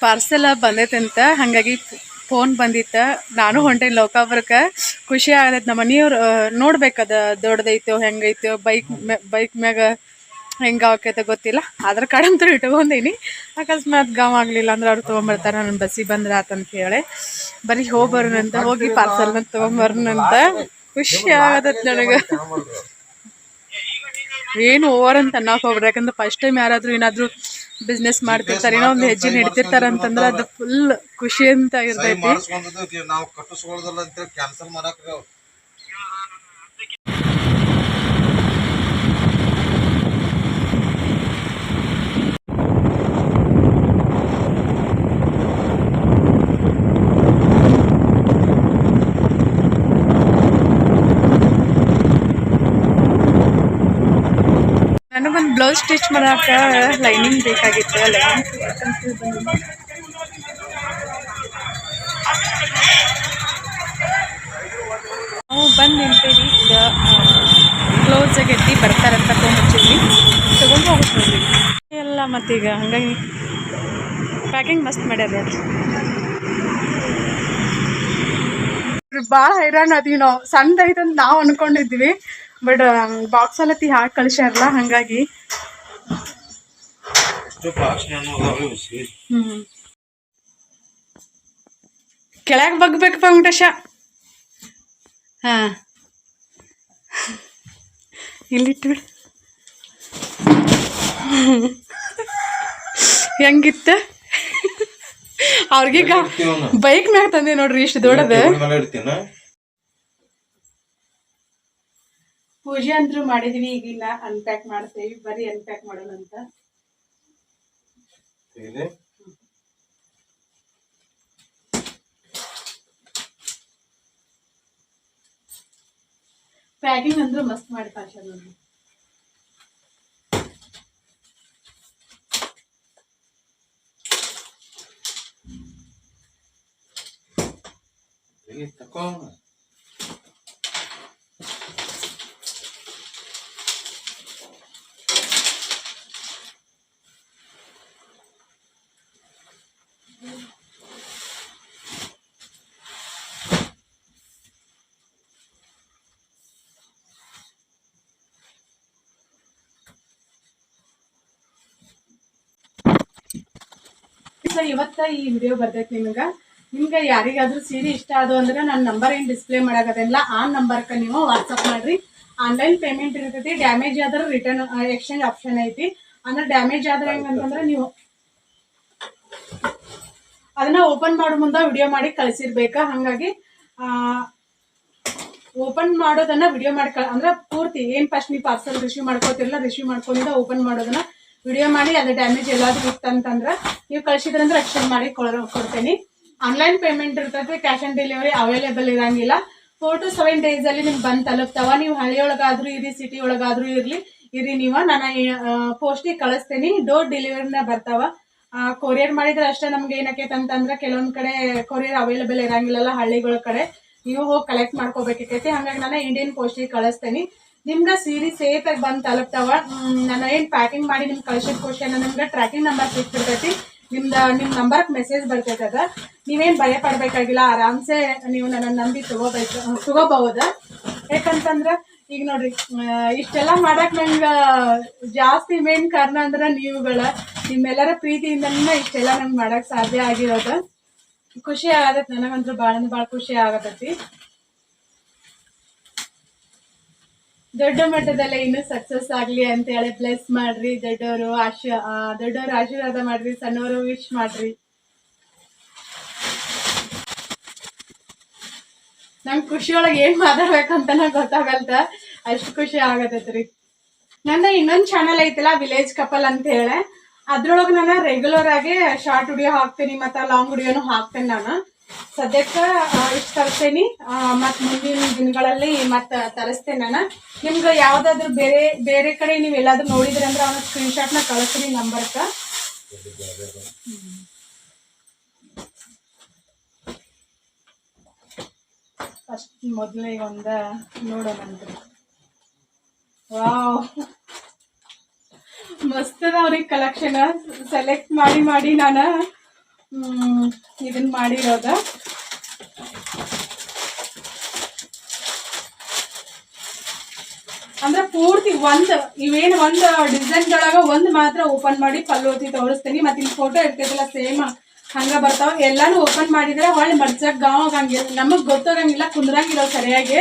Parcel ಬಂದೈತಂತ ಹಾಗಾಗಿ phone ಬಂದಿತ್ತ. ನಾನು ಹೊಂಟೇನಿ ಲೋಕಾಪುರಕ್ಕೆ. ಖುಷಿ ಆಗತೈತೆ. ನಮ್ಮ ಮನೆಯವ್ರು ನೋಡ್ಬೇಕದ ದೊಡ್ಡದೈತೋ ಹೆಂಗೈತೋ, ಬೈಕ್ ಮ್ಯಾಗ ಹೆಂಗೆ ಆಕೈತೆ ಗೊತ್ತಿಲ್ಲ. ಆಧಾರ್ ಕಾರ್ಡ್ ಅಂತೂ ಇಟ್ಕೊಂಡೀನಿ. ಅಕಸ್ಮಾತ್ ಗಾಮ್ ಆಗಲಿಲ್ಲ ಅಂದ್ರೆ ಅವ್ರು ತೊಗೊಂಬರ್ತಾರೆ. ನನ್ನ ಬಸ್ಸಿಗೆ ಬಂದ್ರೆ ಆತಂತ ಹೇಳಿ ಬರೀ ಹೋಗ್ಬರೋಣಂತ, ಹೋಗಿ ಪಾರ್ಸಲ್ನ ತೊಗೊಂಬರೋಣಂತ. ಖುಷಿ ಆಗತೈತೆ ನನಗೆ. ಏನು ಓವರ್ ಅಂತ ಅನ್ನೋಕೆ ಹೋಗ್ಬಿಡ್ರಿ. ಯಾಕಂದ್ರೆ ಫಸ್ಟ್ ಟೈಮ್ ಯಾರಾದರೂ ಏನಾದರೂ ಬಿಸ್ನೆಸ್ ಮಾಡ್ತಿರ್ತಾರೆ, ಏನೋ ಒಂದು ಹೆಜ್ಜೆ ಹಿಡ್ತಿರ್ತಾರೆ ಅಂತಂದ್ರೆ ಅದು ಫುಲ್ ಖುಷಿ ಅಂತ ಇರ್ತೈತಿ. ನನಗೊಂದು ಬ್ಲೌಸ್ ಸ್ಟಿಚ್ ಮಾಡಕ್ಕೆ ಲೈನಿಂಗ್ ಬೇಕಾಗಿತ್ತು. ನಾವು ಬಂದು ನಿಂತೀವಿ. ಈಗ ಕ್ಲೋಸ್ ಆಗೈತಿ, ಬರ್ತಾರಂತ ತೊಗೊಂಡ್ಬರ್ತೀವಿ, ತೊಗೊಂಡು ಹೋಗ್ತೀವಿ ಎಲ್ಲ. ಮತ್ತೀಗ ಹಂಗಾಗಿ ಪ್ಯಾಕಿಂಗ್ ಮಸ್ತ್ ಮಾಡ್ಯಾರ ನೋಡ್ರಿ. ಭಾಳ ಹೈರಾಣ ಅದೀವಿ ನಾವು. ಸಣ್ಣ ಐತಂತ ನಾವು ಅನ್ಕೊಂಡಿದ್ವಿ, ಬಟ್ ಬಾಕ್ಸ್ ಅಲ್ಲತ್ತಿ ಹಾಕಿ ಕಳಿಸ್ಯಾರಲ್ಲ, ಹಾಗಾಗಿ ಕೆಳಗೆ ಬಗ್ಬೇಕಪ್ಪ ವೆಂಕಟೇಶ. ಹಾಂ, ಇಲ್ಲಿಟ್ಟು ಹೆಂಗಿತ್ತ ಅವ್ರಿಗೀಗ ಬೈಕ್ ಮ್ಯಾಗ ತಂದೆ ನೋಡ್ರಿ, ಇಷ್ಟು ದೊಡ್ಡದ. ಪೂಜೆ ಅಂತೂ ಮಾಡಿದ್ವಿ, ಈಗಿಲ್ಲ ಅನ್ಪ್ಯಾಕ್ ಮಾಡ್ತೇವಿ. ಬರೀ ಅನ್ಪ್ಯಾಕ್ ಮಾಡೋಣ ಅಂತ. ಪ್ಯಾಕಿಂಗ್ ಅಂದ್ರೆ ಮಸ್ತ್ ಮಾಡಿ ಕಳ್ಸ್ಯಾರ ನೋಡ್ರಿ. ಇವತ್ತ ಈ ವಿಡಿಯೋ ಬರ್ತೈತಿ ನಿಮ್ಗೆ ಯಾರಿಗಾದ್ರೂ ಸೀರೆ ಇಷ್ಟ ಆದವು ಅಂದ್ರೆ ನನ್ನ ನಂಬರ್ ಏನು ಡಿಸ್ಪ್ಲೇ ಮಾಡಾಕತ್ತಿಲ್ಲ, ಆ ನಂಬರ್ಗೆ ನೀವು ವಾಟ್ಸಪ್ ಮಾಡ್ರಿ. ಆನ್ಲೈನ್ ಪೇಮೆಂಟ್ ಇರ್ತೈತಿ. ಡ್ಯಾಮೇಜ್ ಆದ್ರೆ ರಿಟರ್ನ್ ಎಕ್ಸ್ಚೇಂಜ್ ಆಪ್ಷನ್ ಐತಿ. ಅಂದ್ರೆ ಡ್ಯಾಮೇಜ್ ಆದ್ರೆ ಹೆಂಗಂತಂದ್ರೆ ನೀವು ಅದನ್ನ ಓಪನ್ ಮಾಡೋ ಮುಂದೆ ವಿಡಿಯೋ ಮಾಡಿ ಕಳಿಸಿರ್ಬೇಕಾ. ಹಾಗಾಗಿ ಓಪನ್ ಮಾಡೋದನ್ನ ವಿಡಿಯೋ ಮಾಡಿ ಅಂದ್ರೆ ಪೂರ್ತಿ ಏನು ಫಸ್ಟ್ ನೀವು ಪಾರ್ಸಲ್ ರಿಸೀವ್ ಮಾಡ್ಕೋತಿರಲ್ಲ, ರಿಸೀವ್ ಮಾಡ್ಕೊಂಡಿದ್ದ ಓಪನ್ ಮಾಡೋದನ್ನ ವಿಡಿಯೋ ಮಾಡಿ, ಅದು ಡ್ಯಾಮೇಜ್ ಎಲ್ಲಾದ್ರೂ ಇತ್ತಂತಂದ್ರೆ ನೀವು ಕಳಿಸಿದ್ರಂದ್ರೆ ಎಕ್ಸ್ಚೇಂಜ್ ಮಾಡಿ ಕೊಡ್ತೇನೆ. ಆನ್ಲೈನ್ ಪೇಮೆಂಟ್ ಇರ್ತೈತಿ. ಕ್ಯಾಶ್ ಆನ್ ಡೆಲಿವರಿ ಅವೈಲೇಬಲ್ ಇರಂಗಿಲ್ಲ. 4 to 7 days ಅಲ್ಲಿ ನಿಮ್ಗೆ ಬಂದು ತಲುಪ್ತಾವ. ನೀವು ಹಳ್ಳಿಯೊಳಗಾದ್ರೂ ಇರಿ, ಸಿಟಿ ಒಳಗಾದ್ರೂ ಇರಿ ನೀವು, ನಾನು ಪೋಸ್ಟಿಗೆ ಕಳಿಸ್ತೇನೆ. ಡೋರ್ ಡೆಲಿವರಿನ ಬರ್ತಾವ. ಕೊರಿಯರ್ ಮಾಡಿದ್ರೆ ಅಷ್ಟೇ ನಮ್ಗೆ ಏನಕ್ಕೈತೆ ಅಂತಂದ್ರೆ ಕೆಲವೊಂದ್ ಕಡೆ ಕೊರಿಯರ್ ಅವೈಲೇಬಲ್ ಇರಂಗಿಲ್ಲಲ್ಲ, ಹಳ್ಳಿಗಳ ಕಡೆ ನೀವು ಹೋಗಿ ಕಲೆಕ್ಟ್ ಮಾಡ್ಕೋಬೇಕೈತಿ. ಹಾಗಾಗಿ ನಾನು ಇಂಡಿಯನ್ ಪೋಸ್ಟಿಗೆ ಕಳಿಸ್ತೇನೆ. ನಿಮ್ಗೆ ಸೀರೆ ಸೇಫ್ ಆಗಿ ಬಂದು ತಲುಪ್ತಾವ. ನಾನು ಏನು ಪ್ಯಾಕಿಂಗ್ ಮಾಡಿ ನಿಮ್ಗೆ ಕಳಿಸಿದ ಕ್ವಶನ್ ನಿಮ್ಗೆ ಟ್ರ್ಯಾಕಿಂಗ್ ನಂಬರ್ ಸಿಕ್ತಿರ್ತೈತಿ. ನಿಮ್ಮ ನಂಬರ್ಗೆ ಮೆಸೇಜ್ ಬರ್ತೈತದ. ನೀವೇನು ಭಯ ಪಡ್ಬೇಕಾಗಿಲ್ಲ, ಆರಾಮ್ಸೆ ನೀವು ನನ್ನ ನಂಬಿ ತಗೋಬಹುದು. ಯಾಕಂತಂದ್ರೆ ಈಗ ನೋಡ್ರಿ, ಇಷ್ಟೆಲ್ಲ ಮಾಡಕ್ ನಂಗೆ ಜಾಸ್ತಿ ಮೇನ್ ಕಾರಣ ಅಂದ್ರೆ ನೀವುಗಳ ನಿಮ್ಮೆಲ್ಲರ ಪ್ರೀತಿಯಿಂದನೇ ಇಷ್ಟೆಲ್ಲ ನಂಗೆ ಮಾಡಕ್ ಸಾಧ್ಯ ಆಗಿರೋದು. ಖುಷಿ ಆಗತೈತಿ ನನಗಂತೂ, ಭಾಳ ಖುಷಿ ಆಗತೈತಿ. ದೊಡ್ಡ ಮಟ್ಟದಲ್ಲೇ ಇನ್ನೂ ಸಕ್ಸಸ್ ಆಗ್ಲಿ ಅಂತ ಹೇಳಿ ಬ್ಲೆಸ್ ಮಾಡ್ರಿ. ದೊಡ್ಡವರು ಆಶೀರ್ವಾದ ಮಾಡ್ರಿ, ಸಣ್ಣವರು ವಿಶ್ ಮಾಡ್ರಿ. ನಂಗೆ ಖುಷಿಯೊಳಗೆ ಏನ್ ಮಾತಾಡ್ಬೇಕಂತ ಗೊತ್ತಾಗಲ್ತ, ಅಷ್ಟು ಖುಷಿ ಆಗತೈತ್ರಿ. ನನ್ನ ಇನ್ನೊಂದು ಚಾನಲ್ ಐತಲ್ಲ, ವಿಲೇಜ್ ಕಪಲ್ ಅಂತ ಹೇಳಿ, ಅದ್ರೊಳಗೆ ನಾನು ರೆಗ್ಯುಲರ್ ಆಗಿ ಶಾರ್ಟ್ ವಿಡಿಯೋ ಹಾಕ್ತೀನಿ, ಮತ್ತೆ ಲಾಂಗ್ ವಿಡಿಯೋನು ಹಾಕ್ತೇನೆ. ನಾನು ಸದ್ಯಕ್ಕೆ ಇಷ್ಟು ತರಿಸ್ತೇನೆ, ಮತ್ತು ಮುಂದಿನ ದಿನಗಳಲ್ಲಿ ಮತ್ತೆ ತರಿಸ್ತೇನೆ. ನಾನು ನಿಮ್ಗೆ ಯಾವ್ದಾದ್ರು ಬೇರೆ ಕಡೆ ನೀವು ಎಲ್ಲಾದ್ರೂ ನೋಡಿದ್ರಿ ಅಂದ್ರೆ ಅವನ ಸ್ಕ್ರೀನ್ಶಾಟ್ನ ಕಳಿಸ್ತೀನಿ ನಂಬರ್ಗೆ. ಫಸ್ಟ್ ಮೊದಲೇ ನೋಡೋಣಂತ್ರಿ. ವಾವ್, ಮಸ್ತ್ ಅದಾವ್ರಿ ಕಲೆಕ್ಷನ್. ಸೆಲೆಕ್ಟ್ ಮಾಡಿ ನಾನು ಇದನ್ನ ಮಾಡಿರೋದ. ಅಂದ್ರೆ ಪೂರ್ತಿ ಇವೇನ್ ಡಿಸೈನ್ ಒಳಗ ಮಾತ್ರ ಓಪನ್ ಮಾಡಿ ಪಲ್ಲೋತಿ ತೋರಿಸ್ತೀನಿ. ಮತ್ತೆ ಇಲ್ಲಿ ಫೋಟೋ ಇರ್ತೈತಲ್ಲ ಸೇಮ್ ಹಂಗ ಬರ್ತಾವ. ಎಲ್ಲಾನು ಓಪನ್ ಮಾಡಿದ್ರೆ ಹೊಳ್ಳಿ ಮರ್ಚಕ್ ಗಾಂವ್ ಆಗಂಗಿಲ್ಲ, ನಮಗ್ ಗೊತ್ತಾಗಂಗಿಲ್ಲ, ಕುಂದ್ರಂಗಿಲ್ಲ ಸರಿಯಾಗಿ.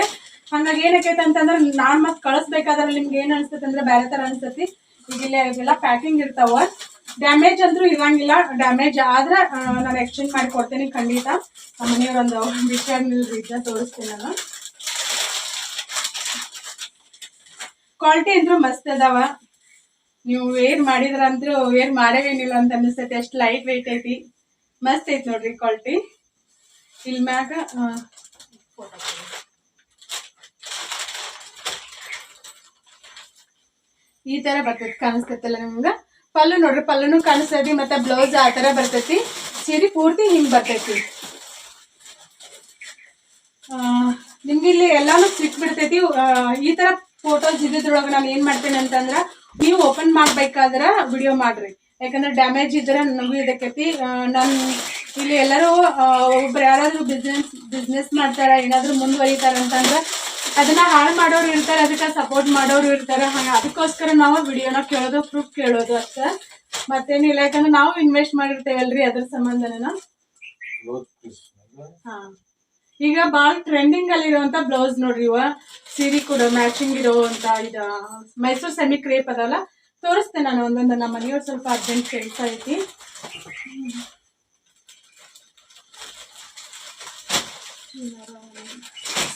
ಹಂಗಾಗಿ ಏನಕ್ಕೈತೆ ಅಂತಂದ್ರೆ ನಾನ್ ಮತ್ ಕಳಿಸ್ಬೇಕಾದ್ರೆ ನಿಮ್ಗೆ ಏನ್ ಅನ್ಸ್ತೈತೆ ಅಂದ್ರೆ ಬೇರೆ ತರ ಅನ್ಸ್ತತಿ. ಈಗ ಇವೆಲ್ಲ ಪ್ಯಾಕಿಂಗ್ ಇರ್ತಾವ, ಡ್ಯಾಮೇಜ್ ಅಂದ್ರೂ ಇರಂಗಿಲ್ಲ. ಡ್ಯಾಮೇಜ್ ಆದ್ರೆ ನಾನು ಎಕ್ಸ್ಚೇಂಜ್ ಮಾಡಿ ಕೊಡ್ತೀನಿ ಖಂಡಿತ. ನಮ್ಮ ಮನೆಯವ್ರೊಂದು ವಿಷಯ ಇದನ್ನ ತೋರಿಸ್ತೀನಿ ನಾನು. ಕ್ವಾಲಿಟಿ ಅಂದ್ರೂ ಮಸ್ತ್ ಅದಾವ. ನೀವು ವೇರ್ ಮಾಡಿದ್ರಂದ್ರೂ ವೇರ್ ಮಾಡೇನಿಲ್ಲ ಅಂತ ಅನಿಸ್ತೈತಿ, ಅಷ್ಟು ಲೈಟ್ ವೆಯ್ಟ್ ಐತಿ. ಮಸ್ತ್ ಐತಿ ನೋಡ್ರಿ ಕ್ವಾಲಿಟಿ. ಇಲ್ಲಿ ಮ್ಯಾಗ ಈ ತರ ಬರ್ತೈತಿ, ಕಾಣಿಸ್ತೈತಲ್ಲ ನಿಮ್ಗ. ಪಲ್ಲು ನೋಡ್ರಿ, ಪಲ್ಲುನು ಕಾಣಿಸ್ತೈತಿ, ಮತ್ತೆ ಬ್ಲೌಸ್ ಆ ತರ ಬರ್ತೈತಿ. ಸೀರೆ ಪೂರ್ತಿ ಹಿಂಗ್ ಬರ್ತೈತಿ. ನಿಮ್ಗೆ ಇಲ್ಲಿ ಎಲ್ಲಾನು ಸಿಕ್ ಬಿಡ್ತೈತಿ. ಈ ತರ ಫೋಟೋಸ್ ಇದ್ರೊಳಗೆ ನಾನು ಏನ್ ಮಾಡ್ತೇನೆ ಅಂತಂದ್ರ, ನೀವು ಓಪನ್ ಮಾಡ್ಬೇಕಾದ್ರ ವಿಡಿಯೋ ಮಾಡ್ರಿ. ಯಾಕಂದ್ರೆ ಡ್ಯಾಮೇಜ್ ಇದ್ರೆ ನನಗೂ ಇದಕ್ಕೈತಿ. ನಾನು ಇಲ್ಲಿ ಎಲ್ಲರೂ ಒಬ್ರು ಯಾರಾದ್ರೂ ಬಿಸ್ನೆಸ್ ಮಾಡ್ತಾರ, ಏನಾದ್ರು ಮುಂದುವರಿತಾರ ಅಂತಂದ್ರೆ ಅದನ್ನ ಹಾಳು ಮಾಡೋರು ಇರ್ತಾರೆ, ಅದಕ್ಕೆ ಸಪೋರ್ಟ್ ಮಾಡೋರು ಇರ್ತಾರೆ. ಅದಕ್ಕೋಸ್ಕರ ನಾವು ವಿಡಿಯೋನ ಕೇಳೋದು, ಪ್ರೂಫ್ ಕೇಳೋದು ಅಷ್ಟ, ಮತ್ತೇನಿಲ್ಲ. ಯಾಕಂದ್ರೆ ನಾವು ಇನ್ವೆಸ್ಟ್ ಮಾಡಿರ್ತೇವಲ್ರಿ, ಅದ್ರ ಸಂಬಂಧನ. ಹಾ, ಈಗ ಬಾಳ ಟ್ರೆಂಡಿಂಗ್ ಅಲ್ಲಿ ಇರುವಂತ ಬ್ಲೌಸ್ ನೋಡ್ರಿ. ಇವ ಸೀರೆ ಕೂಡ ಮ್ಯಾಚಿಂಗ್ ಇರುವಂತ ಇದ ಮೈಸೂರು ಸೆಮಿ ಕ್ರೇಪ್ ಅದಲ್ಲ, ತೋರಿಸ್ತೇನೆ ನಾನು ಒಂದೊಂದು. ನಮ್ಮ ಮನೆಯವ್ರು ಸ್ವಲ್ಪ ಅರ್ಜೆಂಟ್ ಕೆಲಸ ಐತಿ.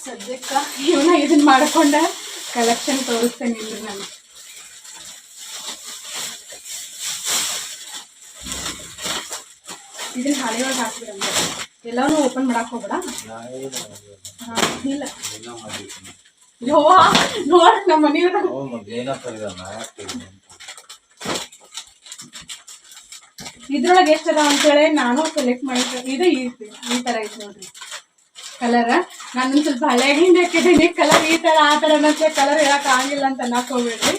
ಸದ್ಯಕ್ಕ ಇವನ್ನ ಇದನ್ನ ಮಾಡ್ಕೊಂಡ ಕಲೆಕ್ಷನ್ ತೋರಿಸ್ತೇನೆ ಇಲ್ರಿ ನಾನು. ಇದನ್ನ ಹಾಳೆ ಒಳಗೆ ಹಾಕ್ಬಿಡಂತ, ಎಲ್ಲಾನು ಓಪನ್ ಮಾಡಕ್ ಹೋಗ್ಬೇಡ. ಇಲ್ಲ ನೋಡ್ ನಮ್ಮ ಮನೆಯವ್ರ ಇದ್ರೊಳಗೆ ಎಷ್ಟ ಅದಾವ ಅಂತೇಳಿ ನಾನು ಸೆಲೆಕ್ಟ್ ಮಾಡಿದ್ದೆ. ಇದು ಈ ತರ ಐತಿ ನೋಡ್ರಿ ಕಲರ್. ನಾನು ಸ್ವಲ್ಪ ಹಳೆಗಿಂದ ಹಾಕಿದ್ದೀನಿ ಕಲರ್. ಈ ತರ ಆ ತರ ಅನ್ನೋಕೆ ಕಲರ್ ಹೇಳಕ್ ಆಗಿಲ್ಲ ಅಂತ ಅನ್ನಕ್ ಹೋಗ್ಬೇಡ್ರಿ.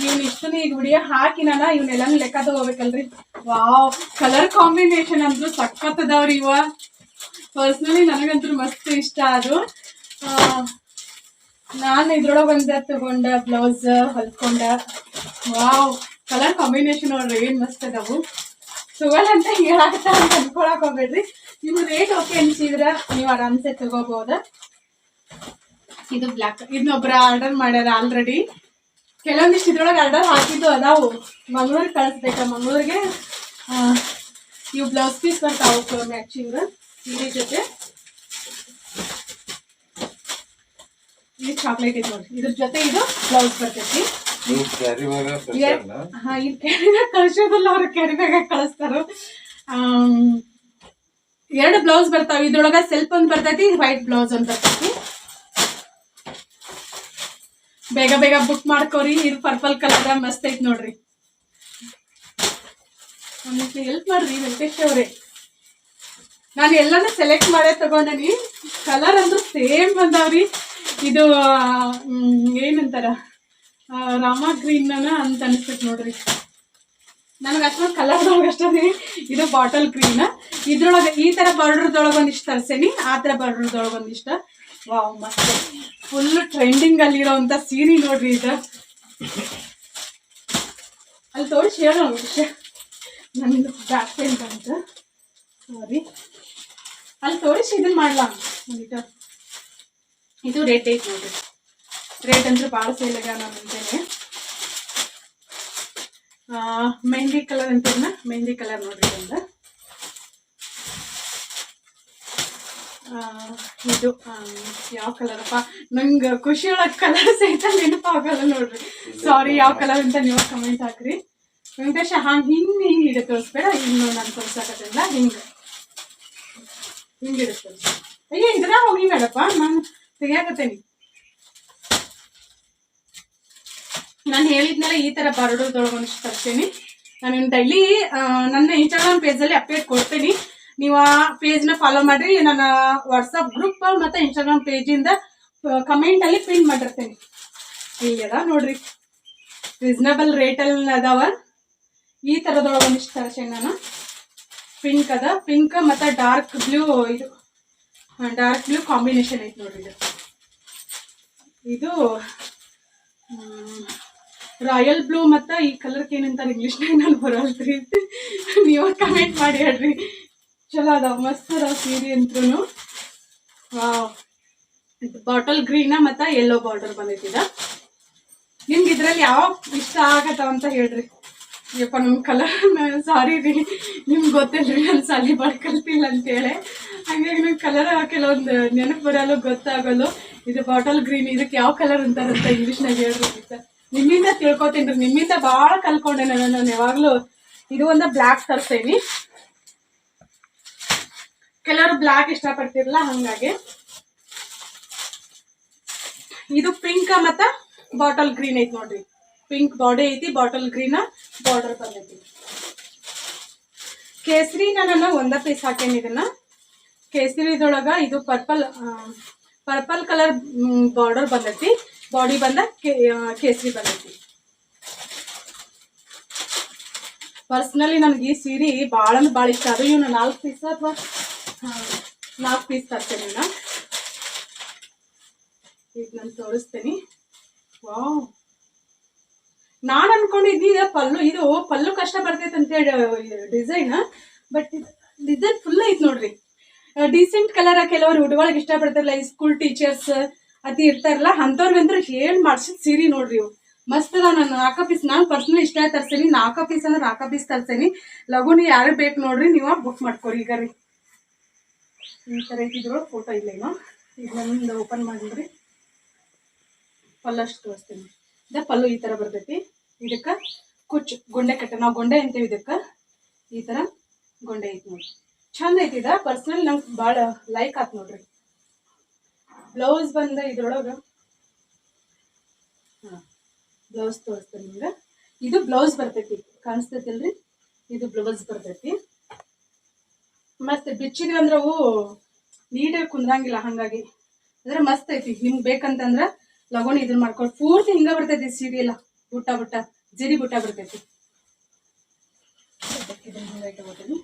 ಇವ್ನ ಇಷ್ಟನ್ನು ಈಗ ವಿಡಿಯೋ ಹಾಕಿ ನಾನು ಇವನ್ನೆಲ್ಲಾನು ಲೆಕ್ಕ ತಗೋಬೇಕಲ್ರಿ. ವಾವ್, ಕಲರ್ ಕಾಂಬಿನೇಷನ್ ಅಂದ್ರೂ ಸಖತ್ ಅದಾವ್ರಿ ಇವ. ಪರ್ಸ್ನಲಿ ನನಗಂತೂ ಮಸ್ತ್ ಇಷ್ಟ ಅದು. ನಾನು ಇದ್ರೊಳಗೆ ಒಂದ ತಗೊಂಡ ಬ್ಲೌಸ್ ಹೊಲ್ಕೊಂಡ. ವಾವ್, ಕಲರ್ ಕಾಂಬಿನೇಷನ್ ನೋಡ್ರಿ ಏನ್ ಮಸ್ತ್ ಅದಾವು. ತಗೊಳ್ಳ ಅಂತ ಹೇಳಾಕತ್ತ ಅಂತ ಅನ್ಕೊಳಕ್ ಹೋಗ್ಬೇಡ್ರಿ. ನಿಮ್ಗೆ ರೇಟ್ ಓಕೆ ಅನ್ಸಿದ್ರ ನೀವು ಆರಾಮ್ಸೆ ತಗೋಬಹುದ. ಇದು ಬ್ಲಾಕ್, ಇದನ್ನೊಬ್ರ ಆರ್ಡರ್ ಮಾಡ್ಯಾರ ಆಲ್ರೆಡಿ. ಕೆಲವೊಂದಿಷ್ಟು ಇದ್ರೊಳಗೆ ಆರ್ಡರ್ ಹಾಕಿದ್ದು ಅದಾವು, ಮಂಗ್ಳೂರಿಗೆ ಕಳಿಸ್ಬೇಕ. ಮಂಗ್ಳೂರಿಗೆ ಇವು ಬ್ಲೌಸ್ ಪೀಸ್ ಬರ್ತಾವ ಮ್ಯಾಚಿಂಗ್ ಸೀರೆ ಜೊತೆ. ಇದು ಚಾಕ್ಲೇಟ್ ಐತಿ ನೋಡ್ರಿ, ಇದ್ರ ಜೊತೆ ಇದು ಬ್ಲೌಸ್ ಬರ್ತೈತಿ. ಹಾ, ಇದು ಕ್ಯಾರಿ ಬ್ಯಾಗ್ ಕಳ್ಸೋದಲ್ಲ, ಅವ್ರು ಕ್ಯಾರಿ ಬ್ಯಾಗ್ ಕಳಿಸ್ತಾರ. 2 ಬ್ಲೌಸ್ ಬರ್ತಾವ. ಇದ್ರೊಳಗ ಸೆಲ್ಫ್ ಒಂದ್ ಬರ್ತೈತಿ, ವೈಟ್ ಬ್ಲೌಸ್ ಒಂದ್ ಬರ್ತೈತಿ. ಬೇಗ ಬೇಗ ಬುಕ್ ಮಾಡ್ಕೋರಿ. ಇದು ಪರ್ಪಲ್ ಕಲರ್ ಮಸ್ತ್ ಐತಿ ನೋಡ್ರಿ. ಒಂದಿಷ್ಟು ಹೆಲ್ಪ್ ಮಾಡ್ರಿ ವೆಂಕಟೇಶ್ ಅವ್ರೆ. ನಾನು ಎಲ್ಲಾನು ಸೆಲೆಕ್ಟ್ ಮಾಡೇ ತಗೊಂಡನಿ. ಕಲರ್ ಅಂದ್ರೂ ಸೇಮ್ ಬಂದಾವ್ರಿ. ಇದು ಏನಂತಾರ, ರಾಮ ಗ್ರೀನ್ ಅಂತ ಅನಿಸ್ತೈತಿ ನೋಡ್ರಿ. ನನಗೆ ಅಷ್ಟೊಂದು ಕಲರ್ದೊಳಗೆ ಅಷ್ಟೇ. ಇದು ಬಾಟಲ್ ಗ್ರೀನ್. ಇದ್ರೊಳಗೆ ಈ ತರ ಬಾರ್ಡರ್ದೊಳಗೆ ಒಂದಿಷ್ಟು ತರ್ಸೇನಿ, ಆ ತರ ಬಾರ್ಡರ್ದೊಳಗೆ ಒಂದಿಷ್ಟ. ವಾವ್, ಮಸ್ತ್. ಫುಲ್ ಟ್ರೆಂಡಿಂಗ್ ಅಲ್ಲಿರೋಂಥ ಸೀರೆ ನೋಡ್ರಿ ಇದು. ಅಲ್ಲಿ ತೋರಿಸಿ ಹೇಳೋ ವಿಷಯ, ನಂದು ಬ್ಯಾಕ್ ಪೇಂಟ್ ಅಂತ. ಸಾರಿ, ಅಲ್ಲಿ ತೋರಿಸಿ ಇದನ್ನ ಮಾಡ್ಲಾ. ಇದು ರೇಟ್ ಐತಿ ನೋಡ್ರಿ. ರೇಟ್ ಅಂದ್ರೆ ಭಾಳ ಸೇಲ್ ಆಗ್ಯಾವ ನಾನು ಅಂತೇನೆ. ಮೆಹಂದಿ ಕಲರ್ ಅಂತೇನ, ಮೆಹಂದಿ ಕಲರ್ ನೋಡ್ರಿ ಒಂದು. ಇದು ಯಾವ ಕಲರಪ್ಪ, ನಂಗೆ ಖುಷಿ ಒಳಗೆ ಕಲರ್ ಸಹಿತ ನೆನಪಾಗಲ್ಲ ನೋಡ್ರಿ. ಸಾರಿ, ಯಾವ ಕಲರ್ ಅಂತ ನೀವು ಕಮೆಂಟ್ ಹಾಕ್ರಿ. ವೆಂಕಟೇಶ ಹಿಂಗೆ ಇಡ ತೋರಿಸ್ಬೇಡ. ಇನ್ನು ನಾನು ತೋರ್ಸಕತ್ತಿಲ್ಲ, ಹಿಂಗೆ ಇಡ ತೋರಿಸ. ಅಯ್ಯೋ, ಇದ್ರ ಹೋಗಿ ಬೇಡಪ್ಪ, ನಾನು ತೆಗಿಯಾಕತ್ತೇನಿ. ನಾನು ಹೇಳಿದ್ನಲ್ಲ ಈ ತರ ಬಾರ್ಡರ್ದೊಳಗೆ ಒಂದಿಷ್ಟು ತರ್ತೀನಿ. ನಾನು ಡೈಲಿ ನನ್ನ ಇನ್ಸ್ಟಾಗ್ರಾಮ್ ಪೇಜಲ್ಲಿ ಅಪ್ಡೇಟ್ ಕೊಡ್ತೀನಿ. ನೀವು ಆ ಪೇಜ್ನ ಫಾಲೋ ಮಾಡ್ರಿ. ನನ್ನ ವಾಟ್ಸಪ್ ಗ್ರೂಪ್ ಮತ್ತು ಇನ್ಸ್ಟಾಗ್ರಾಮ್ ಪೇಜಿಂದ ಕಮೆಂಟಲ್ಲಿ ಪಿನ್ ಮಾಡಿರ್ತೇನೆ. ಇಲ್ಲದ ನೋಡ್ರಿ, ರೀಸನಬಲ್ ರೇಟಲ್ಲಿ ಅದಾವ. ಈ ಥರದೊಳಗೆ ಒಂದಿಷ್ಟು ತರಿಸೇನೆ ನಾನು. ಪಿಂಕ್ ಅದ, ಪಿಂಕ್ ಮತ್ತು ಡಾರ್ಕ್ ಬ್ಲೂ, ಇದು ಡಾರ್ಕ್ ಬ್ಲೂ ಕಾಂಬಿನೇಷನ್ ಐತೆ ನೋಡ್ರಿ. ಇದು ರಾಯಲ್ ಬ್ಲೂ ಮತ್ತು ಈ ಕಲರ್ಗೆ ಏನಂತಾರೆ ಇಂಗ್ಲೀಷ್ನಾಗ ನಾನು ಬರೋಲ್ರಿ, ನೀವು ಕಮೆಂಟ್ ಮಾಡಿ ಹೇಳ್ರಿ. ಚಲೋ ಅದಾವ, ಮಸ್ತ್ ಅದಾವ ಸೀರೆ ಅಂತ್ರೂ. ಬಾಟಲ್ ಗ್ರೀನ ಮತ್ತು ಯೆಲ್ಲೋ ಬಾರ್ಡರ್ ಬಂದೈತಿದ. ನಿಮ್ಗೆ ಇದ್ರಲ್ಲಿ ಯಾವ ಇಷ್ಟ ಆಗತ್ತಾವ ಅಂತ ಹೇಳ್ರಿ. ಯಪ್ಪ ನಮ್ಮ ಕಲರ್ ಸಾರಿ ರೀ, ನಿಮ್ಗೆ ಗೊತ್ತಿಲ್ರಿ ನಾನು ಸಾಲಿ ಬಾಳ್ ಕಲ್ತಿಲ್ಲ ಅಂತೇಳಿ, ಹಂಗಾಗಿ ನಂಗೆ ಕಲರ್ ಕೆಲವೊಂದು ನೆನಪು ಬರಲು ಗೊತ್ತಾಗಲು. ಇದು ಬಾಟಲ್ ಗ್ರೀನ್, ಇದಕ್ಕೆ ಯಾವ ಕಲರ್ ಅಂತಾರಂತ ಇಂಗ್ಲೀಷ್ನಾಗ ಹೇಳ್ರಿ. ನಿಮ್ಮಿಂದ ತಿಳ್ಕೊತೀನಿ ರೀ, ನಿಮ್ಮಿಂದ ಭಾಳ ಕಲ್ಕೊಂಡೆ ನಾನು ಯಾವಾಗಲೂ. ಇದು ಒಂದು ಬ್ಲ್ಯಾಕ್ ತರ್ತೇನಿ, ಕೆಲವರು ಬ್ಲ್ಯಾಕ್ ಇಷ್ಟಪಡ್ತಿರಲ್ಲ ಹಂಗಾಗಿ. ಇದು ಪಿಂಕ್ ಮತ್ತು ಬಾಟಲ್ ಗ್ರೀನ್ ಐತಿ ನೋಡ್ರಿ. ಪಿಂಕ್ ಬಾಡಿ ಐತಿ, ಬಾಟಲ್ ಗ್ರೀನ್ ಬಾರ್ಡರ್ ಬಂದೈತಿ. ಕೇಸರಿನ ನಾನು ಒಂದ ಪೀಸ್ ಹಾಕೇನಿ. ಇದನ್ನ ಕೇಸರಿದೊಳಗ ಇದು ಪರ್ಪಲ್ ಕಲರ್ ಬಾರ್ಡರ್ ಬಂದೈತಿ, ಬಾಡಿ ಬಂದ ಕೇಸರಿ ಬಂದೈತಿ. ಪರ್ಸ್ನಲಿ ನನಗೆ ಈ ಸೀರೆ ಭಾಳ ಅಂದ್ರೆ ಭಾಳ ಇಷ್ಟ. ಅದು ಇವ್ನ 4 ಪೀಸ್ ಅಥವಾ 4 ಪೀಸ್ ತರ್ತೇನೆ ನಾನು. ಈಗ ನಾನು ತೋರಿಸ್ತೇನೆ. ವಾವ್, ನಾನು ಅನ್ಕೊಂಡಿದ್ದಿ ಇದು ಪಲ್ಲು ಕಷ್ಟ ಬರ್ತೈತೆ ಅಂತೇಳಿ ಡಿಸೈನ್, ಬಟ್ ಡಿಸೈನ್ ಫುಲ್ ಐತೆ ನೋಡ್ರಿ. Decent colour. ಕೆಲವರು ಹುಡುಗಳಿಗೆ ಇಷ್ಟಪಡ್ತಾರಲ್ಲ, ಈ ಸ್ಕೂಲ್ ಟೀಚರ್ಸ್ ಅತಿ ಇರ್ತಾರಲ್ಲ, ಅಂಥವ್ರಿಗಂದ್ರೆ ಹೇಳಿ ಮಾಡ್ಸಿದ ಸೀರೆ ನೋಡ್ರಿ. ಇವು ಮಸ್ತ್ ಅದಾವ. ನಾನು 4 ಪೀಸ್, ನಾನು ಪರ್ಸನಲಿ ಇಷ್ಟ ತರ್ಸೇನಿ. 4 ಪೀಸ್ ಅಂದ್ರೆ 4 ಪೀಸ್ ತರ್ಸೇನಿ. ಲಘುನಿ ಯಾರು ಬೇಕು ನೋಡ್ರಿ, ನೀವು ಬುಕ್ ಮಾಡ್ಕೊರಿ. ಈಗ ರೀ ಈ ಥರ ಐತಿದ್ರೊಳಗೆ ಫೋಟೋ ಇಲ್ಲೇನೋ. ಈಗ ನಮ್ಮಿಂದ ಓಪನ್ ಮಾಡಿದ್ರಿ ಪಲ್ಲು ಅಷ್ಟು ತೋರಿಸ್ತೀನಿ. ಇದ ಪಲ್ಲು ಈ ಥರ ಬರ್ತೈತಿ. ಇದಕ್ಕೆ ಕುಚ್ಚು ಗೊಂಡೆ ಕಟ್ಟೆ, ನಾವು ಗೊಂಡೆ ಅಂತೀವಿ ಇದಕ್ಕೆ. ಈ ಥರ ಗೊಂಡೆ ಐತಿ ನೋಡ್ರಿ, ಚಂದ ಐತಿ. ಇದ ಪರ್ಸನಲ್ ನಂಗೆ ಭಾಳ ಲೈಕ್ ಆತ್ ನೋಡ್ರಿ. ಬ್ಲೌಸ್ ಬಂದ ಇದ್ರೊಳಗೆ ಬ್ಲೌಸ್ ತೋರಿಸ್ತೇನೆ ನಿಮ್ಗೆ. ಇದು ಬ್ಲೌಸ್ ಬರ್ತೈತಿ, ಕಾಣಿಸ್ತೈತಿಲ್ರಿ, ಇದು ಬ್ಲೌಸ್ ಬರ್ತೈತಿ. ಮಸ್ತ್ ಬಿಚ್ಚಿದ್ವಿ ಅಂದ್ರೆ ಅವು ನೀಟಾಗಿ ಕುಂದ್ರಂಗಿಲ್ಲ, ಹಾಗಾಗಿ ಅಂದ್ರೆ ಮಸ್ತ್ ಐತಿ. ನಿಮ್ಗೆ ಬೇಕಂತಂದ್ರೆ ಲಗೋಣಿ ಇದನ್ನ ಮಾಡ್ಕೊಂಡು ಪೂರ್ತಿ ಹಿಂಗ ಬರ್ತೈತಿ ಸೀರೆ ಎಲ್ಲ. ಬುಟ್ಟ ಬುಟ್ಟ ಜರಿ ಬುಟ್ಟ ಬರ್ತೈತಿ. ಇದನ್ನ ಹಿಂಗ ಇಟ್ಕೋತೀನಿ.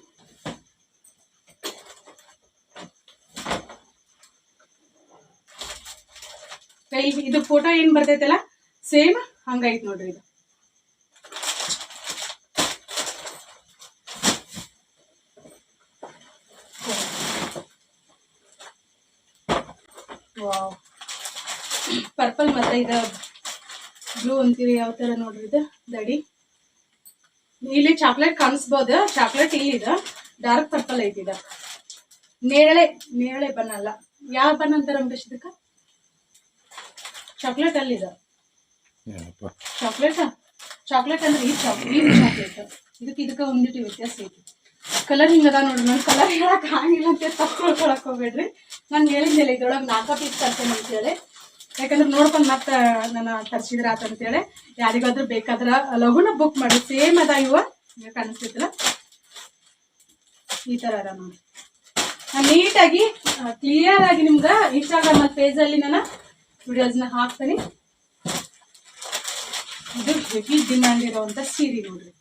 ಕೈ ಇದು ಫೋಟೋ ಏನ್ ಬರ್ತೈತಲ್ಲ ಸೇಮ್ ಹಂಗೈತ್ ನೋಡ್ರಿ. ಇದು ವಾವ್, ಪರ್ಪಲ್ ಮತ್ತೆ ಇದು ಬ್ಲೂ ಅಂತೀವಿ ಯಾವ ತರ ನೋಡ್ರಿ. ಇದು ದಡಿ ಇಲ್ಲಿ ಚಾಕ್ಲೇಟ್ ಕಾಣಿಸ್ಬೋದು, ಚಾಕ್ಲೇಟ್ ಇಲ್ಲಿ ಇದೆ. ಡಾರ್ಕ್ ಪರ್ಪಲ್ ಐತಿ. ಇದು ನೇರಳೆ ಬಣ್ಣ ಅಲ್ಲ, ಯಾವ ಬಣ್ಣ ಅಂತಾರ ಅಂಬರೀಶ್ ಇದಕ್ಕ? ಚಾಕ್ಲೇಟ್ ಅಲ್ಲಿದೆ. ಚಾಕ್ಲೇಟ್ ಅಂದ್ರೆ ಈ ಚಾಕ್ಲೇಟ್, ಇದಕ್ಕೆ ಒಂದಿಟ್ಟು ವ್ಯತ್ಯಾಸ ಐತಿ. ಕಲರ್ ಹಿಂಗದ ನೋಡ್ರಿ. ನಾನು ಕಲರ್ ಹೇಳಕ್ ಆಗಿಲ್ಲ ಅಂತ ತಕ್ಕೊಳ್ಕೊಳಕ್ ಹೋಗ್ಬೇಡ್ರಿ. ನಾನು ಹೇಳಿದ್ದಿಲ್ಲ ಇದ್ರೊಳಗೆ 4 ಪೀಸ್ ತರ್ತೇನೆ ಅಂತೇಳಿ, ಯಾಕಂದ್ರೆ ನೋಡ್ಕೊಂಡು ಮತ್ತೆ ನಾನು ತರ್ಸಿದ್ರ ಆತಂತೇಳಿ. ಯಾರಿಗಾದ್ರೂ ಬೇಕಾದ್ರೆ ಲಘುನ ಬುಕ್ ಮಾಡಿ. ಸೇಮ್ ಅದ ಇವ, ಕಾಣಿಸ್ತೈತಲ್ಲ ಈ ಥರ ಅದ ನೋಡಿ. ನಾನು ನೀಟಾಗಿ ಕ್ಲಿಯರ್ ಆಗಿ ನಿಮ್ಗೆ ಇನ್ಸ್ಟಾಗ್ರಾಮ್ ಪೇಜಲ್ಲಿ ನಾನು ವಿಡಿಯೋಸ್ನ ಹಾಕ್ತೀನಿ. ಇದು ಹೆವಿ ಡಿಮ್ಯಾಂಡ್ ಇರೋವಂಥ ಸೀರೆ ನೋಡ್ರಿ.